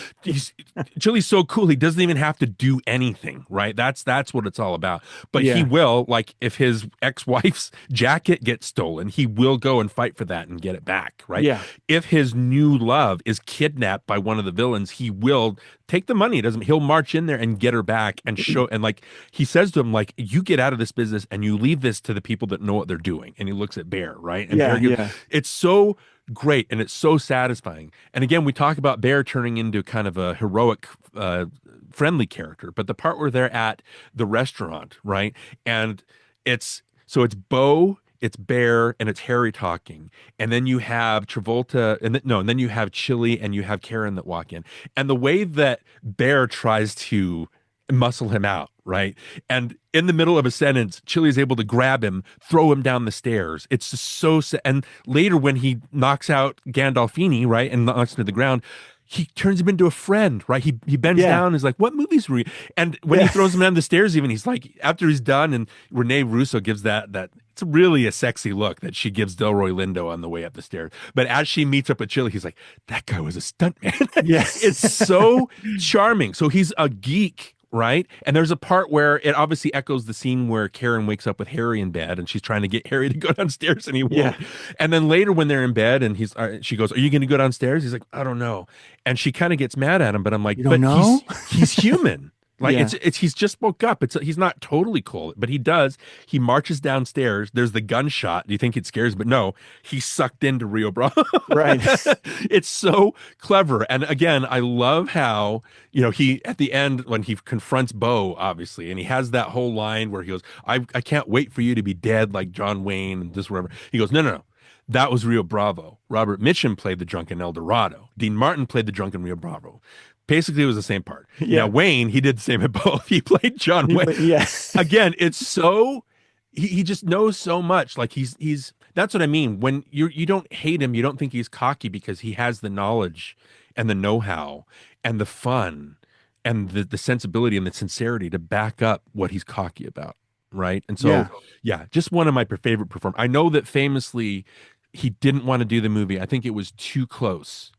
Chili's so cool. He doesn't even have to do anything, right? That's what it's all about. But he Yeah. will, like if his ex-wife's jacket gets stolen, he will go and fight for that and get it back, right? Yeah. If his new love is kidnapped by one of the villains, he will take the money. It doesn't he'll march in there and get her back and show and like he says to him, like, you get out of this business and you leave this to the people that know what they're doing. And he looks at Bear, right? And Yeah. Bear gives Yeah. it's so great and it's so satisfying. And again, we talk about Bear turning into kind of a heroic friendly character, but the part where they're at the restaurant, right? And it's Bo, it's Bear, and it's Harry talking, and then you have Travolta, and then you have Chili, and you have Karen that walk in, and the way that Bear tries to muscle him out, right? And in the middle of a sentence, Chili is able to grab him, throw him down the stairs. It's just and later when he knocks out Gandolfini, right, and knocks him to the ground, he turns him into a friend, right? He bends Yeah. down and is like, what movies were you? And when he Yeah. throws him down the stairs, even he's like, after he's done, and Rene Russo gives that it's really a sexy look that she gives Delroy Lindo on the way up the stairs. But as she meets up with Chili, he's like, that guy was a stuntman. Yeah. It's so charming. So he's a geek, right? And there's a part where it obviously echoes the scene where Karen wakes up with Harry in bed and she's trying to get Harry to go downstairs and he won't. Yeah. And then later when they're in bed and she goes, "Are you going to go downstairs?" He's like, "I don't know." And she kind of gets mad at him, but I'm like, You don't "But know? he's human." Like Yeah. it's he's just woke up. He's not totally cool, but he does. He marches downstairs. There's the gunshot. You think it scares, but no, he's sucked into Rio Bravo. Right. It's so clever. And again, I love how, he at the end when he confronts Bo, obviously, and he has that whole line where he goes, I can't wait for you to be dead like John Wayne and this whatever. He goes, no. That was Rio Bravo. Robert Mitchum played the drunken El Dorado. Dean Martin played the drunken Rio Bravo. Basically, it was the same part. Now, Yeah. Wayne, he did the same at both. He played John Wayne. Yeah. Again, it's so he just knows so much. Like he's that's what I mean. When you don't hate him, you don't think he's cocky because he has the knowledge and the know-how and the fun and the sensibility and the sincerity to back up what he's cocky about. Right. And so, Yeah. yeah, just one of my favorite performers. I know that famously he didn't want to do the movie. I think it was too close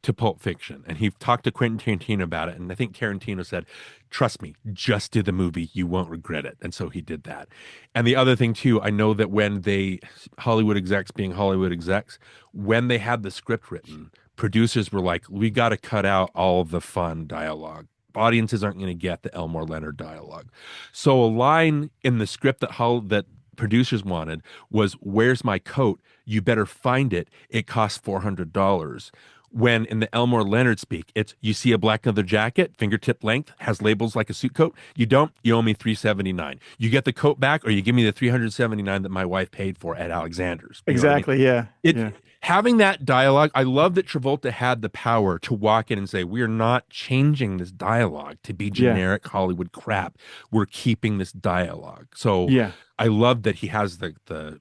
to Pulp Fiction, and he talked to Quentin Tarantino about it. And I think Tarantino said, "Trust me, just do the movie. You won't regret it." And so he did that. And the other thing too, I know that when they Hollywood execs being Hollywood execs, when they had the script written, producers were like, "We got to cut out all the fun dialogue. Audiences aren't going to get the Elmore Leonard dialogue." So a line in the script that producers wanted was, "Where's my coat? You better find it. It costs $400." When in the Elmore Leonard speak, it's, "You see a black leather jacket, fingertip length, has labels like a suit coat. You don't, you owe me $379. You get the coat back, or you give me the $379 that my wife paid for at Alexander's." You know what I mean? Exactly. Yeah. It Yeah. Having that dialogue, I love that Travolta had the power to walk in and say, "We're not changing this dialogue to be Yeah. generic Hollywood crap. We're keeping this dialogue." So Yeah. I love that he has the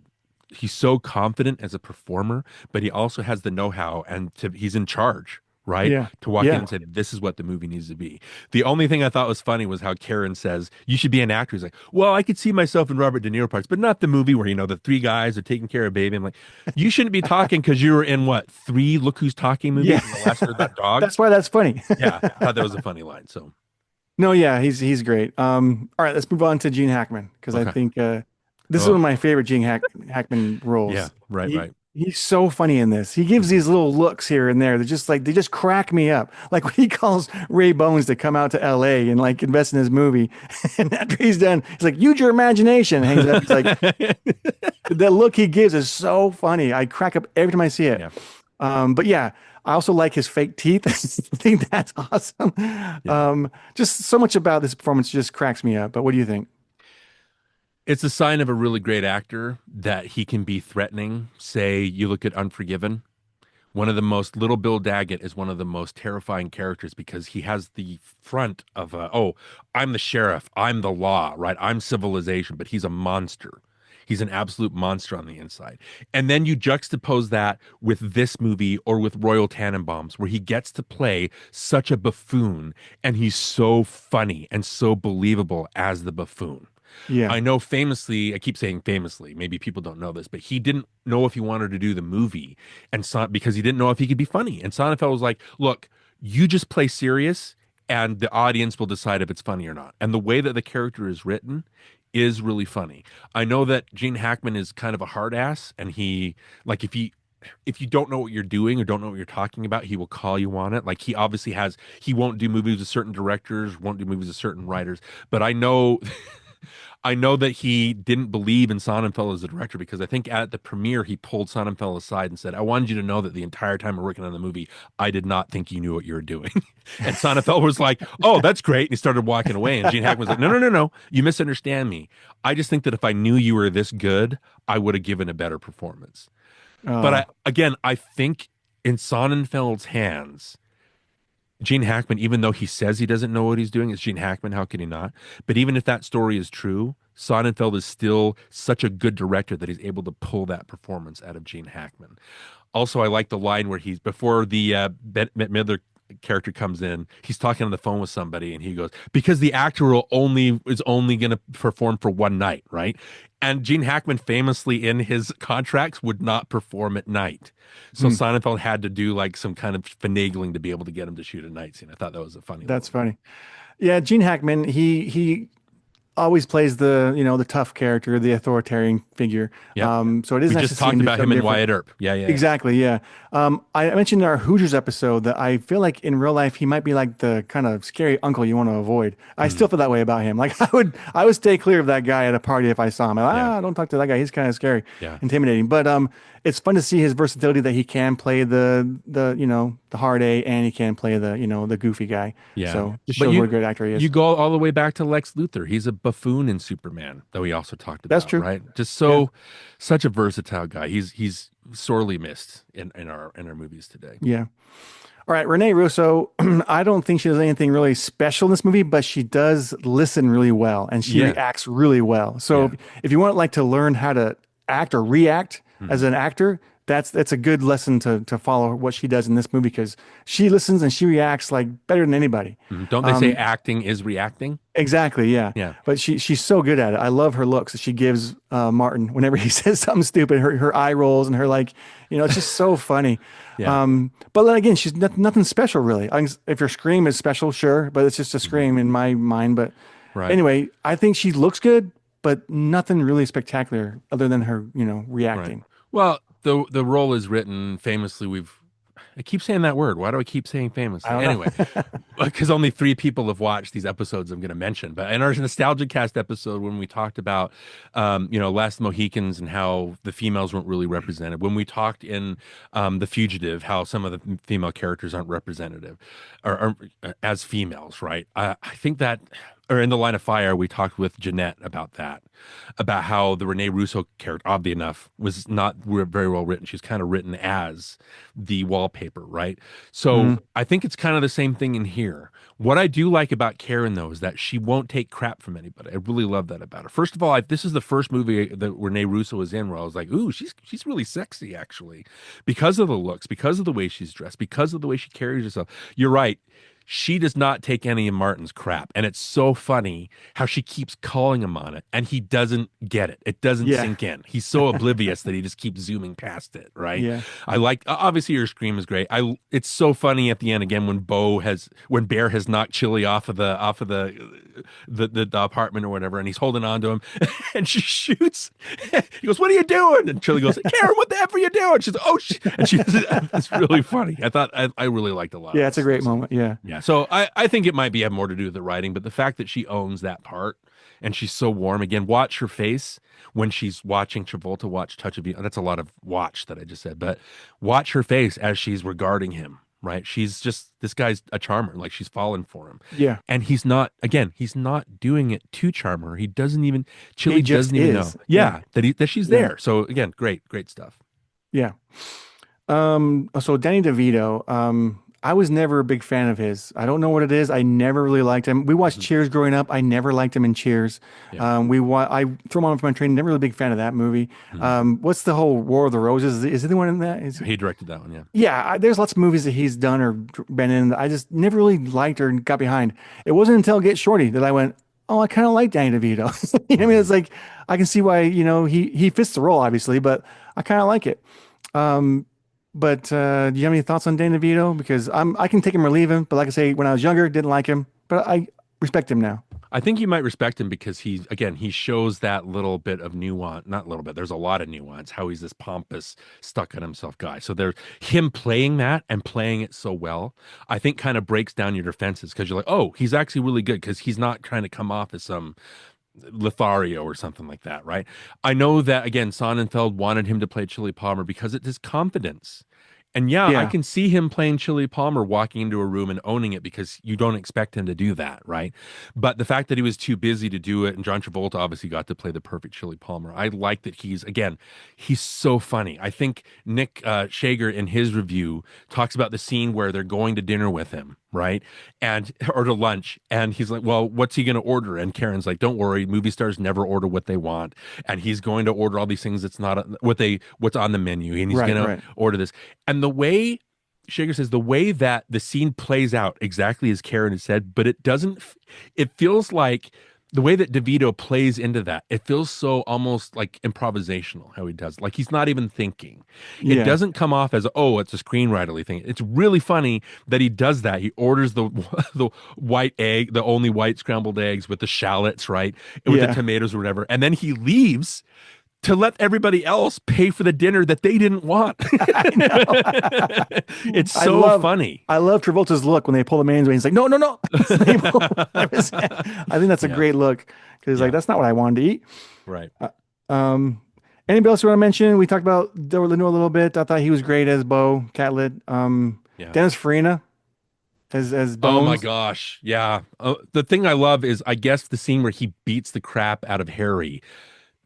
he's so confident as a performer, but he also has the know-how, and he's in charge, right? Yeah. To walk in Yeah. and say, "This is what the movie needs to be." The only thing I thought was funny was how Karen says, "You should be an actor." He's like, "Well, I could see myself in Robert De Niro parts, but not the movie where, the three guys are taking care of baby." I'm like, "You shouldn't be talking because you were in what, three Look Who's Talking movies Yeah. and the last word that dog?" That's why that's funny. Yeah, I thought that was a funny line. So, No, yeah, he's great. All right, let's move on to Gene Hackman because I okay. think this is one Oh, of my favorite Hackman yeah, roles. right, He right. he's so funny in this. He gives these little looks here and there. They just crack me up. Like when he calls Ray Bones to come out to L.A. and like invest in his movie, and after he's done, he's like, "Use your imagination." Hangs up. He's like, the look he gives is so funny. I crack up every time I see it. Yeah, But yeah, I also like his fake teeth. I think that's awesome. yeah. Just so much about this performance just cracks me up. But what do you think? It's a sign of a really great actor that he can be threatening. Say, you look at Unforgiven. One of the most, Little Bill Daggett is one of the most terrifying characters because he has the front of oh, I'm the sheriff, I'm the law, right? I'm civilization, but he's a monster. He's an absolute monster on the inside. And then you juxtapose that with this movie or with Royal Tannenbaums, where he gets to play such a buffoon and he's so funny and so believable as the buffoon. Yeah. I know famously, I keep saying famously, maybe people don't know this, but he didn't know if he wanted to do the movie because he didn't know if he could be funny. And Sonnenfeld was like, "Look, you just play serious and the audience will decide if it's funny or not." And the way that the character is written is really funny. I know that Gene Hackman is kind of a hard ass, and like, if you don't know what you're doing or don't know what you're talking about, he will call you on it. Like, he won't do movies with certain directors, won't do movies with certain writers. But I know I know that he didn't believe in Sonnenfeld as a director because I think at the premiere he pulled Sonnenfeld aside and said, "I wanted you to know that the entire time we're working on the movie, I did not think you knew what you were doing." And Sonnenfeld was like, "Oh, that's great." And he started walking away. And Gene Hackman was like, "No, no, no, no. You misunderstand me. I just think that if I knew you were this good, I would have given a better performance." But Oh, I think in Sonnenfeld's hands, Gene Hackman, even though he says he doesn't know what he's doing, it's Gene Hackman. How can he not? But even if that story is true, Sonnenfeld is still such a good director that he's able to pull that performance out of Gene Hackman. Also, I like the line where he's before the Bette Midler character comes in, he's talking on the phone with somebody, and he goes, "Because the actor is only going to perform for one night, right?" And Gene Hackman famously in his contracts would not perform at night. So hmm, Sonnenfeld had to do like some kind of finagling to be able to get him to shoot a night scene. I thought that was a funny that's little. funny. Yeah, Gene Hackman, he always plays the tough character, the authoritarian figure. Yep. So it is We nice to just see him talked do about him something and different. Wyatt Earp. Yeah, yeah, yeah. Exactly, yeah. I mentioned in our Hoosiers episode that I feel like in real life he might be like the kind of scary uncle you want to avoid. I Mm, still feel that way about him. Like I would stay clear of that guy at a party if I saw him. yeah, Don't talk to that guy. He's kind of scary, yeah, intimidating. But it's fun to see his versatility that he can play the hard A and he can play the goofy guy. yeah. So just But shows what a great actor he you is. go all the way back to Lex Luthor. He's a buffoon in Superman, though he also talked That's about, true. right? Just Yeah. such a versatile guy. He's sorely missed in our movies today. Yeah. All right, Rene Russo, I don't think she does anything really special in this movie, but she does listen really well and she Yeah, reacts really well. So yeah. if you want like to learn how to act or react as Mhm. an actor, that's a good lesson to follow what she does in this movie because she listens and she reacts like better than anybody. Mhm. Don't they say acting is reacting? Exactly, yeah. Yeah. But she's so good at it. I love her looks that she gives Martin whenever he says something stupid. Her eye rolls and her like, it's just so funny. Yeah. But then again, she's nothing special really. If her scream is special, sure, but it's just a Mhm. scream in my mind. But Right. anyway, I think she looks good, but nothing really spectacular other than her, Right. reacting. Well, the role is written famously. I keep saying that word. Why do I keep saying I famously? don't Anyway, know. because only three people have watched these episodes I'm going to mention. But in our nostalgia cast episode, when we talked about, Last Mohicans and how the females weren't really represented, when we talked in The Fugitive, how some of the female characters aren't representative or as females, right? I think that, or in The Line of Fire, we talked with Jeanette about that, about how the Rene Russo character, oddly enough, was not very well written. She's kind of written as the wallpaper, right? So Mhm. I think it's kind of the same thing in here. What I do like about Karen, though, is that she won't take crap from anybody. I really love that about her. First of all, this is the first movie that Rene Russo was in where I was like, ooh, she's really sexy, actually, because of the looks, because of the way she's dressed, because of the way she carries herself. You're right. She does not take any of Martin's crap. And it's so funny how she keeps calling him on it and he doesn't get it. It doesn't Yeah. sink in. He's so oblivious that he just keeps zooming past it, right? Yeah. I like obviously your scream is great. It's so funny at the end again when Bear has knocked Chili off of the apartment or whatever and he's holding on to him and she shoots. He goes, "What are you doing?" And Chili goes, "Karen, what the F are you doing?" She's like, "Oh and she it's really funny. I really liked a lot of Yeah, it's a this. great So moment. Yeah. yeah. So I think it might have more to do with the writing, but the fact that she owns that part and she's so warm. Again, watch her face when she's watching Travolta watch Touch of You. That's a lot of watch that I just said, but watch her face as she's regarding him, right? She's just, this guy's a charmer. Like she's fallen for him. Yeah. And he's not doing it to charm her. He doesn't even, He Chili just doesn't even know. is. Yeah. Yeah. That she's Yeah. there. So again, great stuff. Yeah. So Danny DeVito, I was never a big fan of his. I don't know what it is. I never really liked him. We watched Mhm. Cheers growing up. I never liked him in Cheers. Yeah. I threw him on for my training. Never really a big fan of that movie. Mhm. What's the whole War of the Roses? Is he the one in that? Is He directed that one. Yeah. yeah, there's lots of movies that he's done or been in that I just never really liked or got behind. It wasn't until Get Shorty that I went, oh, I kind of like Danny DeVito. You know what I mean? It's Mhm. like I can see why, he fits the role obviously, but I kind of like it. Um, but do you have any thoughts on Danny DeVito? Because I can take him or leave him, but like I say, when I was younger, didn't like him, but I respect him now. I think you might respect him because he shows that little bit of nuance, not a little bit, there's a lot of nuance, how he's this pompous, stuck on himself guy. So there's him playing that and playing it so well, I think kind of breaks down your defenses because you're like, oh, he's actually really good because he's not trying to come off as some Lothario or something like that, right? I know that again, Sonnenfeld wanted him to play Chili Palmer because it's his confidence. And yeah, I Yeah, can see him playing Chili Palmer walking into a room and owning it because you don't expect him to do that, right? But the fact that he was too busy to do it, and John Travolta obviously got to play the perfect Chili Palmer. I like that he's so funny. I think Nick Shager in his review talks about the scene where they're going to dinner with him, right? And or to lunch, and he's like, "Well, what's he going to order?" And Karen's like, "Don't worry, movie stars never order what they want." And he's going to order all these things that's not what's on the menu, and he's right, going to right. order this. And the way Shaker says, the way that the scene plays out exactly as Karen had said, but it doesn't, it feels like the way that DeVito plays into that, it feels so almost like improvisational how he does. Like he's not even thinking. It Yeah, doesn't come off as, oh, it's a screenwriterly thing. It's really funny that he does that. He orders the the white egg, the only white scrambled eggs with the shallots, right? And with the yeah. tomatoes or whatever. And then he leaves to let everybody else pay for the dinner that they didn't want. I know. It's so funny. I love Travolta's look when they pull the man's away. He's like, no, no, no. I think that's a Yeah. great look because like Yeah. that's not what I wanted to eat. Right. Um, Anybody else you want to mention? We talked about Delroy Lindo a little bit. I thought he was great as Bo Catlett. Yeah. Dennis Farina as Oh my Bones. gosh. Yeah. The thing I love is, I guess, the scene where he beats the crap out of Harry.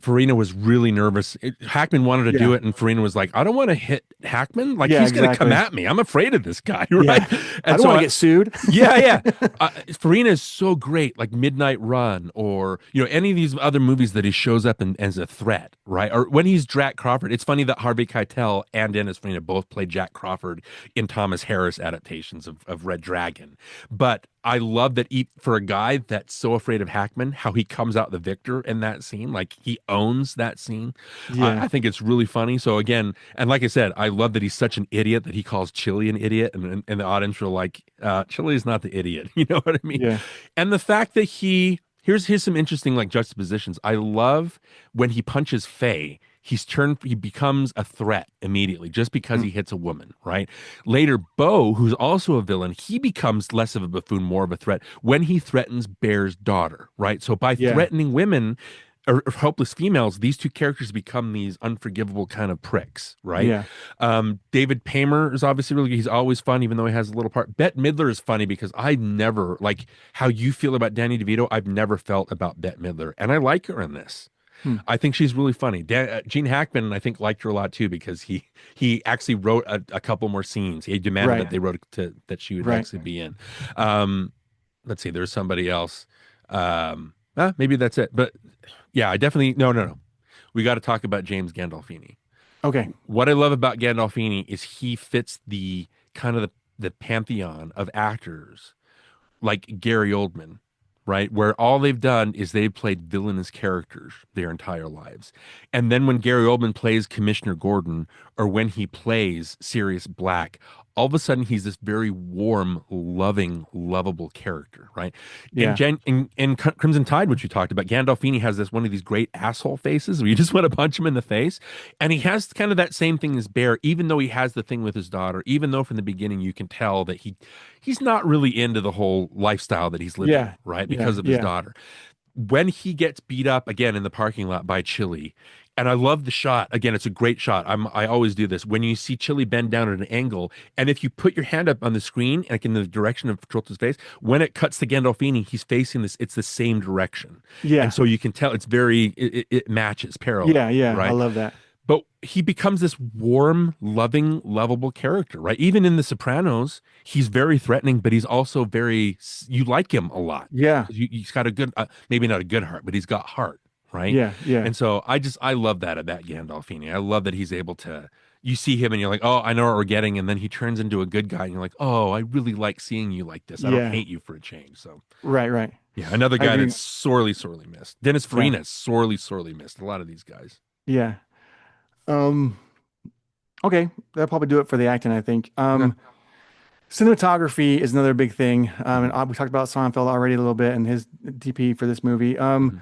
Farina was really nervous. Hackman wanted to do Yeah. it, and Farina was like, "I don't want to hit Hackman. Like Yeah, he's going to come exactly. at me. I'm afraid of this guy, right?" Yeah. I And don't so want to get sued. yeah, yeah. Farina is so great, like Midnight Run, or any of these other movies that he shows up as a threat, right? Or when he's Jack Crawford. It's funny that Harvey Keitel and Dennis Farina both played Jack Crawford in Thomas Harris adaptations of Red Dragon. But I love that for a guy that's so afraid of Hackman, how he comes out the victor in that scene, like he owns that scene. I Yeah. think it's really funny. So again, and like I said, I love that he's such an idiot that he calls Chili an idiot, and the audience were like, Chili is not the idiot. You know what I mean? Yeah. And the fact that here's some interesting like juxtapositions. I love when he punches Faye. He becomes a threat immediately just because he Mm. hits a woman, right? Later, Bo, who's also a villain, he becomes less of a buffoon, more of a threat when he threatens Bear's daughter, right? So by Yeah. threatening women or helpless females, these two characters become these unforgivable kind of pricks, right? Yeah. David Paymer is obviously really good. He's always fun, even though he has a little part. Bette Midler is funny because I never like how you feel about Danny DeVito. I've never felt about Bette Midler, and I like her in this. Hmm. I think she's really funny. Gene Hackman, I think, liked her a lot too because he actually wrote a couple more scenes. He demanded Right. that they wrote that she would Right. actually be in. Um, let's see, there's somebody else. Maybe that's it. But yeah, I definitely no. We got to talk about James Gandolfini. Okay. What I love about Gandolfini is he fits the kind of the pantheon of actors like Gary Oldman, right? Where all they've done is they've played villainous characters their entire lives. And then when Gary Oldman plays Commissioner Gordon or when he plays Sirius Black, all of a sudden he's this very warm, loving, lovable character, right? Yeah. In Crimson Tide, which you talked about, Gandolfini has this one of these great asshole faces where you just want to punch him in the face. And he has kind of that same thing as Bear, even though he has the thing with his daughter, even though from the beginning you can tell that he's not really into the whole lifestyle that he's living, Yeah. right? Yeah. Because of his Yeah. daughter. When he gets beat up again in the parking lot by Chili, and I love the shot. Again, it's a great shot. I always do this. When you see Chili bend down at an angle, and if you put your hand up on the screen, like in the direction of Travolta's face, when it cuts to Gandolfini, he's facing this, it's the same direction. And Yeah. so you can tell it's it matches parallel, Yeah. Yeah. I right? love that. But he becomes this warm, loving, lovable character, right? Even in The Sopranos, he's very threatening, but he's also you like him a lot Yeah. because he's got a good, maybe not a good heart, but he's got heart, right? Yeah. Yeah. And so I love that about Gandolfini. I love that he's able to, you see him and you're like, oh, I know what we're getting. And then he turns into a good guy and you're like, oh, I really like seeing you like this. I don't Yeah. hate you for a change. So Right. Right. yeah, another I guy agree. that's sorely, sorely missed. Dennis Yeah. Farina is sorely, sorely missed. A lot of these guys. Yeah. Um, okay. That'll probably do it for the acting, I think. Okay. Cinematography is another big thing. Mhm. And we talked about Sonnenfeld already a little bit and his DP for this movie. Mhm.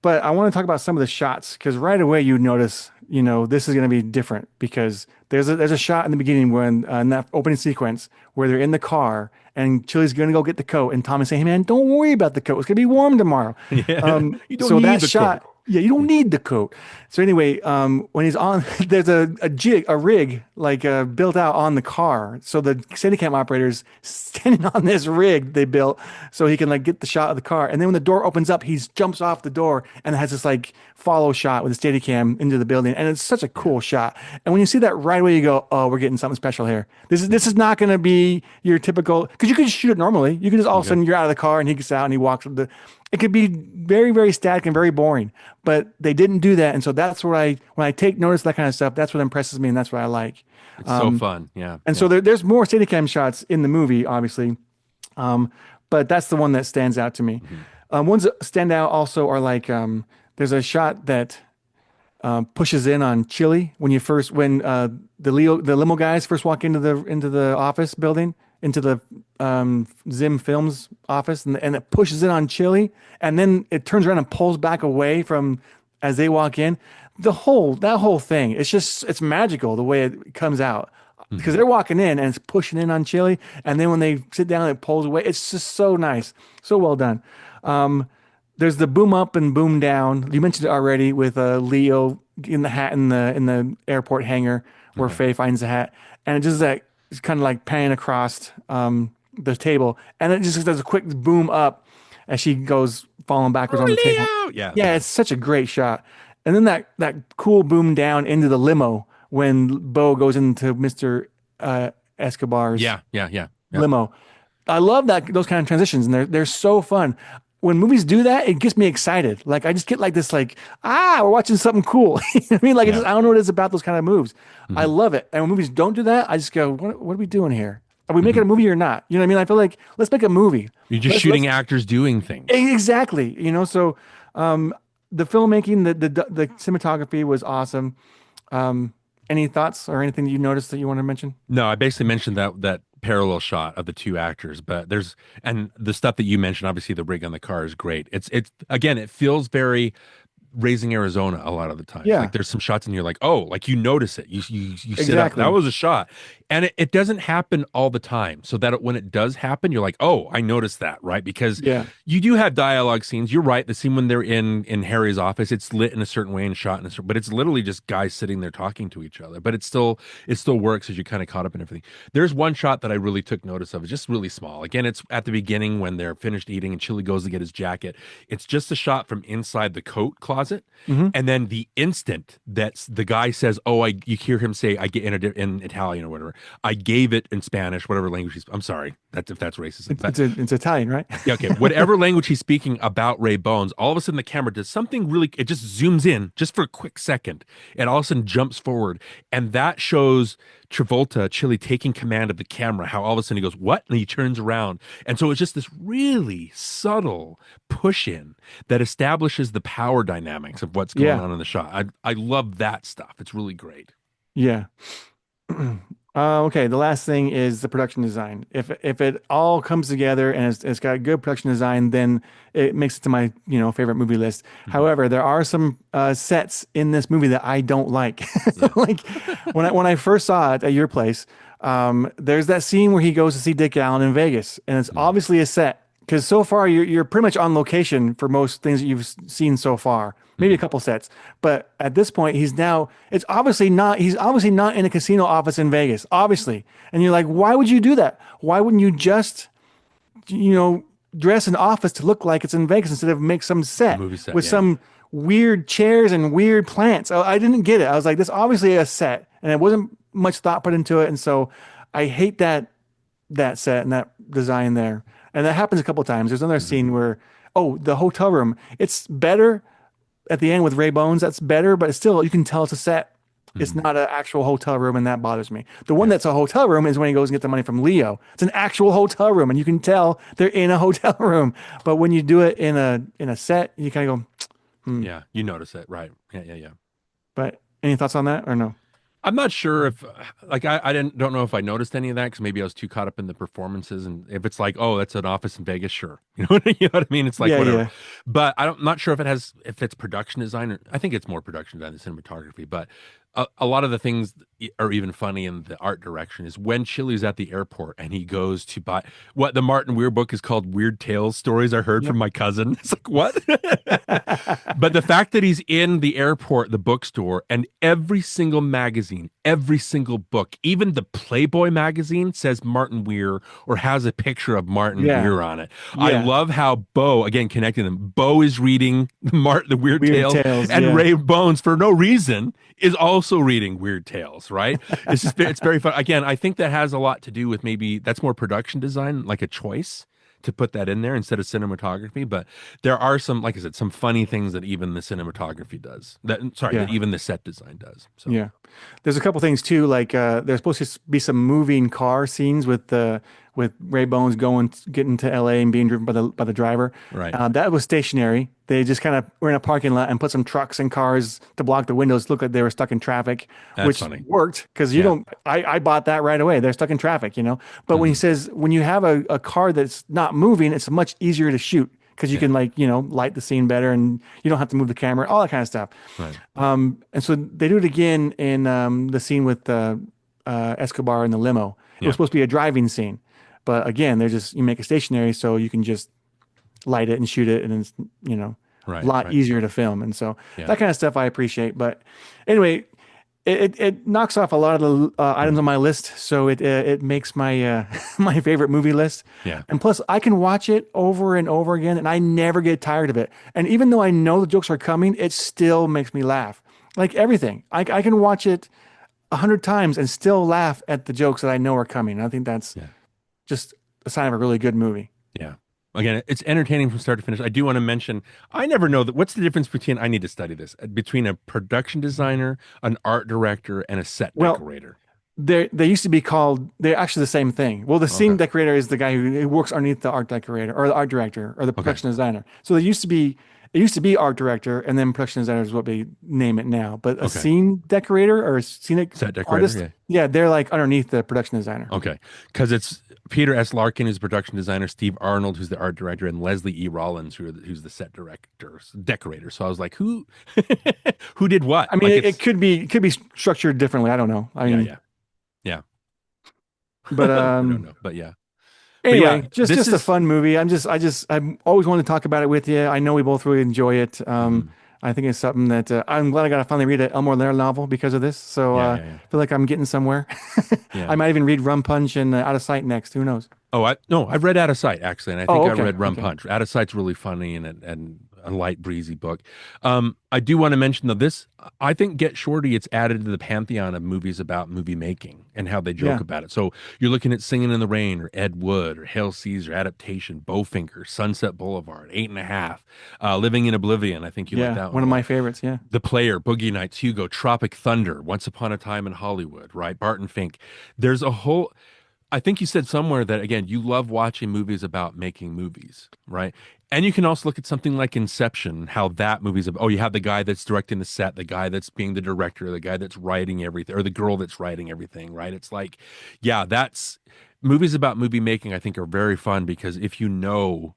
But I want to talk about some of the shots because right away you notice, this is going to be different because there's a shot in the beginning when in that opening sequence where they're in the car and Chili's going to go get the coat and Tom is saying, "Hey man, don't worry about the coat. It's going to be warm tomorrow." Yeah, you don't So need that the coat. shot, yeah, you don't need the coat. So anyway, when he's on, there's a rig like built out on the car. So the Steadicam operator's standing on this rig they built so he can like get the shot of the car. And then when the door opens up, he jumps off the door and has this like follow shot with the Steadicam into the building. And it's such a Yeah. cool shot. And when you see that right away, you go, "Oh, we're getting something special here. This is not going to be your typical because you could just shoot it normally. You could just all of a Okay. sudden you're out of the car and he gets out and he walks with the. It could be very, very static and very boring, but they didn't do that. And so that's where when I take notice of that kind of stuff, that's what impresses me and that's what I like. It's so fun. Yeah. And so Yeah. there's more Steadicam shots in the movie, obviously. But that's the one that stands out to me. Mhm. Ones that stand out also are like, there's a shot that pushes in on Chili when the limo guys first walk into the office building into the Zim Films office and it pushes in on Chili and then it turns around and pulls back away from as they walk in. That whole thing, it's magical the way it comes out because Mhm. they're walking in and it's pushing in on Chili and then when they sit down it pulls away. It's just so nice, so well done. There's the boom up and boom down. You mentioned it already with Leo in the hat in the airport hangar where Okay. Faye finds the hat, and it just like it's kind of like panning across the table, and it just does a quick boom up as she goes falling backwards on the table. Oh, Leo. Yeah. Yeah, Yeah. it's such a great shot. And then that cool boom down into the limo when Bo goes into Mr. Escobar's Yeah, yeah, yeah, yeah. limo. I love those kind of transitions, and they're so fun. When movies do that, it gets me excited. Like I just get like this, like we're watching something cool. You know what I mean, like Yeah. I don't know what it is about those kind of moves. I Hmm. love it. And when movies don't do that, I just go, what are we doing here? Are we making Hmm. a movie or not? You know what I mean? I feel like let's make a movie. You're just Let's shooting actors doing things. exactly. You know, so um, the filmmaking, the cinematography was awesome. Any thoughts or anything that you noticed that you want to mention? No, I basically mentioned that parallel shot of the two actors, but there's and the stuff that you mentioned, obviously the rig on the car is great. It's again, it feels very Raising Arizona a lot of the times. Like Yeah, there's some shots and you're like, oh, like you notice it. You sit up. That exactly. was a shot. And it doesn't happen all the time. So that when it does happen, you're like, oh, I noticed that, right? Because Yeah, you do have dialogue scenes. You're right. The scene when they're in Harry's office, it's lit in a certain way and shot in a certain, but it's literally just guys sitting there talking to each other. But it still works as you're kind of caught up in everything. There's one shot that I really took notice of. It's just really small. Again, it's at the beginning when they're finished eating and Chili goes to get his jacket. It's just a shot from inside the coat closet. hmm And then the instant that the guy says, "Oh, you hear him say, I get in Italian or whatever. I gave it in Spanish, whatever language he's. I'm sorry, that's if that's racism, but it's Italian, right? yeah, okay, whatever language he's speaking about Ray Bones. All of a sudden, the camera does something really. It just zooms in just for a quick second, and all of a sudden jumps forward, and that shows Travolta, Chili, taking command of the camera. How all of a sudden he goes, "What?" and he turns around, and so it's just this really subtle push in that establishes the power dynamics of what's going Yeah, on in the shot. I love that stuff. It's really great. yeah. Okay, the last thing is the production design. If it all comes together and it's got good production design, then it makes it to my favorite movie list. Mhm. However, there are some sets in this movie that I don't like. Yeah. Like when I first saw it at your place, there's that scene where he goes to see Dick Allen in Vegas, and it's Mhm. obviously a set because so far you're pretty much on location for most things that you've seen so far. Maybe a Mhm. couple sets, but at this point it's obviously not he's obviously not in a casino office in Vegas, obviously. And you're like, why would you do that? Why wouldn't you just you know dress an office to look like it's in Vegas instead of make some A set movie set. with Yeah. some weird chairs and weird plants? I didn't get it. I was like, this obviously a set, and it wasn't much thought put into it, and so I hate that set and that design there. And that happens a couple times. There's another Mhm. scene where, oh, the hotel room. It's better at the end with Ray Bones. That's better, but it's still you can tell it's a set. It's Mhm. not an actual hotel room, and that bothers me. The one Yeah. that's a hotel room is when he goes and gets the money from Leo. It's an actual hotel room, and you can tell they're in a hotel room. But when you do it in a set, you kind of go, hmm. Yeah. You notice it, right? Yeah. Yeah. Yeah. But any thoughts on that or no? I'm not sure if like I didn't don't know if I noticed any of that because maybe I was too caught up in the performances and if it's like oh that's an office in Vegas sure you know what I mean it's like Yeah, whatever yeah, but I'm not sure if it's production design or I think it's more production design than cinematography but a lot of the things are even funny in the art direction is when Chili's at the airport and he goes to buy what the Martin Weir book is called Weird Tales Stories I Heard yep. from My Cousin. It's like what. But the fact that he's in the airport, the bookstore, and every single magazine, every single book, even the Playboy magazine says Martin Weir or has a picture of Martin Yeah, Weir on it. I yeah. love how Bo, again, connecting them, Bo is reading the Weird Weird Tales, tales. and Yeah, Ray Bones, for no reason, is also reading Weird Tales, right? It's very fun. Again, I think that has a lot to do with maybe that's more production design, like a choice to put that in there instead of cinematography. But there are some, like I said, some funny things that even the cinematography does. That sorry, that yeah. even the set design does. So Yeah. There's a couple things too, like there's supposed to be some moving car scenes with Ray Bones getting to LA and being driven by the driver. right, That was stationary. They just kind of were in a parking lot and put some trucks and cars to block the windows, look like they were stuck in traffic, that's which funny. worked because you Yeah. don't I bought that right away. They're stuck in traffic. But when he Hmm. says when you have a car that's not moving, it's much easier to shoot because you Yeah. can light the scene better and you don't have to move the camera, all that kind of stuff. Right. And so they do it again in the scene with Escobar in the limo. It was Yeah. supposed to be a driving scene, but again, you make it stationary so you can just light it and shoot it, and it's a Right. lot Right. easier to film. And so Yeah. that kind of stuff I appreciate. But anyway, it knocks off a lot of the items Mhm. on my list, so it makes my my favorite movie list. Yeah. And plus, I can watch it over and over again, and I never get tired of it. And even though I know the jokes are coming, it still makes me laugh. Like everything, I can watch it 100 times and still laugh at the jokes that I know are coming. I think that's Yeah. just a sign of a really good movie. Yeah. Again, it's entertaining from start to finish. I do want to mention, I never know that what's the difference between, I need to study this, between a production designer, an art director, and a set Well, decorator. they used to be called, they're actually the same thing. Well, the Okay. scene decorator is the guy who works underneath the art decorator or the art director or the Okay. production designer. So it used to be art director and then production designer is what they name it now. But a Okay. scene decorator or a scenic Set decorator. artist, Yeah. yeah, they're like underneath the production designer. Okay. Because it's Peter S. Larkin, who's the production designer, Steve Arnold, who's the art director, and Leslie E. Rollins, who's the set director, decorator. So I was like, who, who did what? I mean, Like it it's, could be structured differently. I don't know. I yeah, mean, yeah, yeah. but I don't know, but yeah, anyway, this just a is, fun movie. I'm always wanted to talk about it with you. I know we both really enjoy it. mhm. I think it's something that I'm glad I got to finally read an Elmore Leonard novel because of this. So Yeah, yeah, yeah, I feel like I'm getting somewhere. yeah. I might even read Rum Punch and Out of Sight next. Who knows? Oh, I no, I've read Out of Sight actually, and I think Oh, I okay, read Rum okay, Punch. Out of Sight's really funny and a light breezy book. I do want to mention though this. I think Get Shorty. It's added to the pantheon of movies about movie making and how they joke yeah, about it. So you're looking at Singing in the Rain or Ed Wood or Hail Caesar, Adaptation, Bowfinger, Sunset Boulevard, Eight and a Half, Living in Oblivion. I think you like yeah. that one One a of my lot. favorites. Yeah, The Player, Boogie Nights, Hugo, Tropic Thunder, Once Upon a Time in Hollywood, right? Barton Fink. There's a whole. I think you said somewhere that again, you love watching movies about making movies, right? And you can also look at something like Inception, how that movie's about. Oh, you have the guy that's directing the set, the guy that's being the director, the guy that's writing everything, or the girl that's writing everything, right? It's like, yeah, that's movies about movie making, I think are very fun because if you know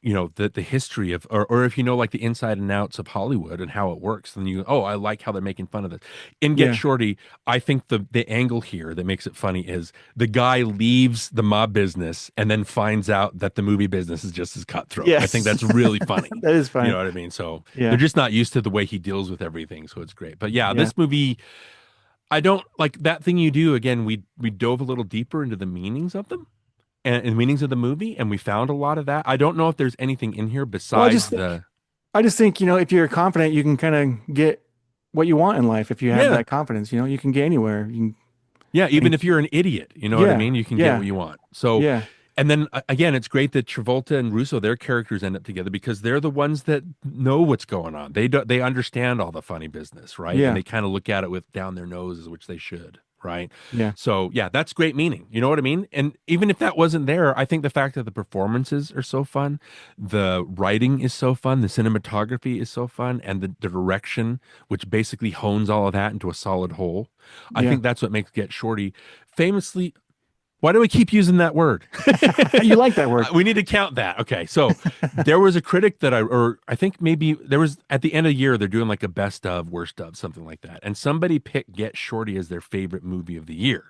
the history of or if you know like the inside and outs of Hollywood and how it works, then you I like how they're making fun of this. In Get yeah, Shorty, I think the angle here that makes it funny is the guy leaves the mob business and then finds out that the movie business is just as cutthroat. I think yes. that's really funny. That is You funny. know what I mean? So they're Yeah, just not used to the way he deals with everything, so it's great. But yeah, yeah. this movie, I don't like that thing you do. Again, we dove a little deeper into the meanings of them and meanings of the movie, and we found a lot of that. I don't know if there's anything in here Well, besides the I just think if you're confident, you can kind of get what you want in life. If you have yeah, that confidence, you can get anywhere. yeah. I Even mean, if you're an idiot, you know what I yeah, mean. You can get yeah, what you want. So, yeah, and then again, it's great that Travolta and Russo, their characters end up together because they're the ones that know what's going on. They understand all the funny business, right? And yeah, they kind of look at it with down their noses, which they should. Right. yeah, So, yeah, that's great meaning. You know what I mean? And even if that wasn't there, I think the fact that the performances are so fun, the writing is so fun, the cinematography is so fun, and the direction, which basically hones all of that into a solid whole. I yeah. think that's what makes Get Shorty famously. Why do we keep using that word? You like that word? We need to count that. Okay. So there was a critic or I think maybe there was at the end of the year, they're doing like a best of, worst of, something like that. And somebody picked Get Shorty as their favorite movie of the year.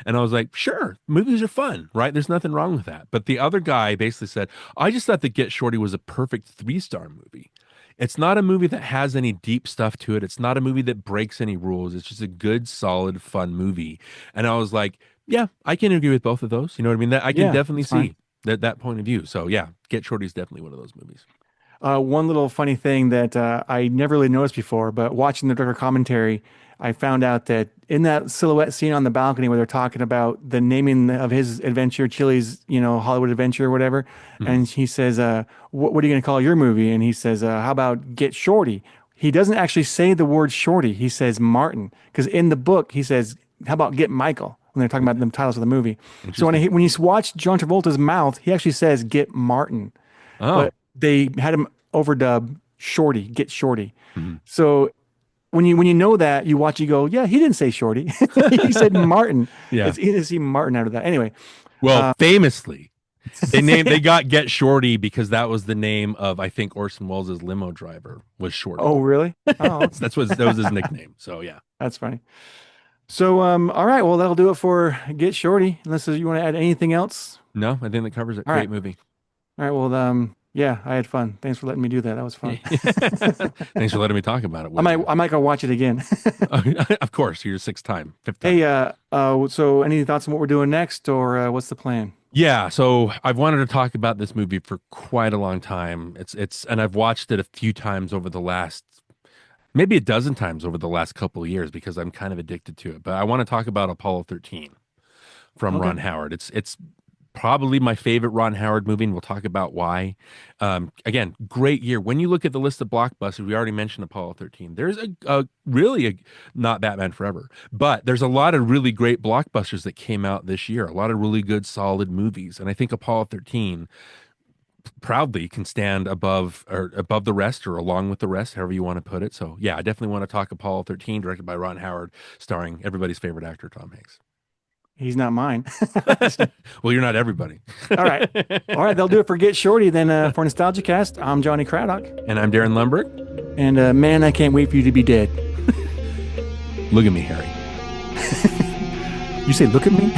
And I was like, sure, movies are fun, right? There's nothing wrong with that. But the other guy basically said, I just thought that Get Shorty was a perfect 3-star movie. It's not a movie that has any deep stuff to it. It's not a movie that breaks any rules. It's just a good, solid, fun movie. And I was like, yeah, I can agree with both of those. You know what I mean? That I can Yeah, definitely that's fine. see that point of view. So yeah, Get Shorty is definitely one of those movies. One little funny thing that I never really noticed before, but watching the director commentary, I found out that in that silhouette scene on the balcony where they're talking about the naming of his adventure, Chili's, Hollywood Adventure or whatever, Mhm. and he says, what are you going to call your movie? And he says, how about Get Shorty? He doesn't actually say the word Shorty. He says Martin, because in the book he says, how about Get Michael? When they're talking about the titles of the movie. So Interesting. when you watch John Travolta's mouth, he actually says Get Martin, Oh, but they had him overdub Shorty, Get Shorty. mhm. So when you know that, you watch, you go, yeah, he didn't say Shorty. He said Martin. Yeah. It's easy to see Martin out of that. Anyway, Well, uh, famously, they got Get Shorty because that was the name of I think Orson Welles' limo driver was Shorty. oh, really? Oh, okay. That was his nickname. So yeah. That's funny. So, all right. Well, that'll do it for Get Shorty. Unless you want to add anything else. No, I think that covers it. All right. Great movie. All right. Well, Yeah, I had fun. Thanks for letting me do that. That was fun. Thanks for letting me talk about it I with might you. I might go watch it again. Of course, you're sixth time, fifth time. Hey, so any thoughts on what we're doing next, or what's the plan? Yeah, so I've wanted to talk about this movie for quite a long time. And I've watched it a few times over the last, maybe a dozen times over the last couple of years because I'm kind of addicted to it. But I want to talk about Apollo 13 from Okay. Ron Howard. It's probably my favorite Ron Howard movie, and we'll talk about why. Again, great year. When you look at the list of blockbusters, we already mentioned Apollo 13. There's a really not Batman Forever, but there's a lot of really great blockbusters that came out this year. A lot of really good, solid movies, and I think Apollo 13 proudly can stand above the rest or along with the rest, however you want to put it. So yeah, I definitely want to talk Apollo 13, directed by Ron Howard, starring everybody's favorite actor, Tom Hanks. He's not mine. Well, you're not everybody. All right. All right. They'll do it for Get Shorty. Then for NostalgiaCast, I'm Johnny Craddock. And I'm Darren Lundberg. And man, I can't wait for you to be dead. Look at me, Harry. You say, look at me?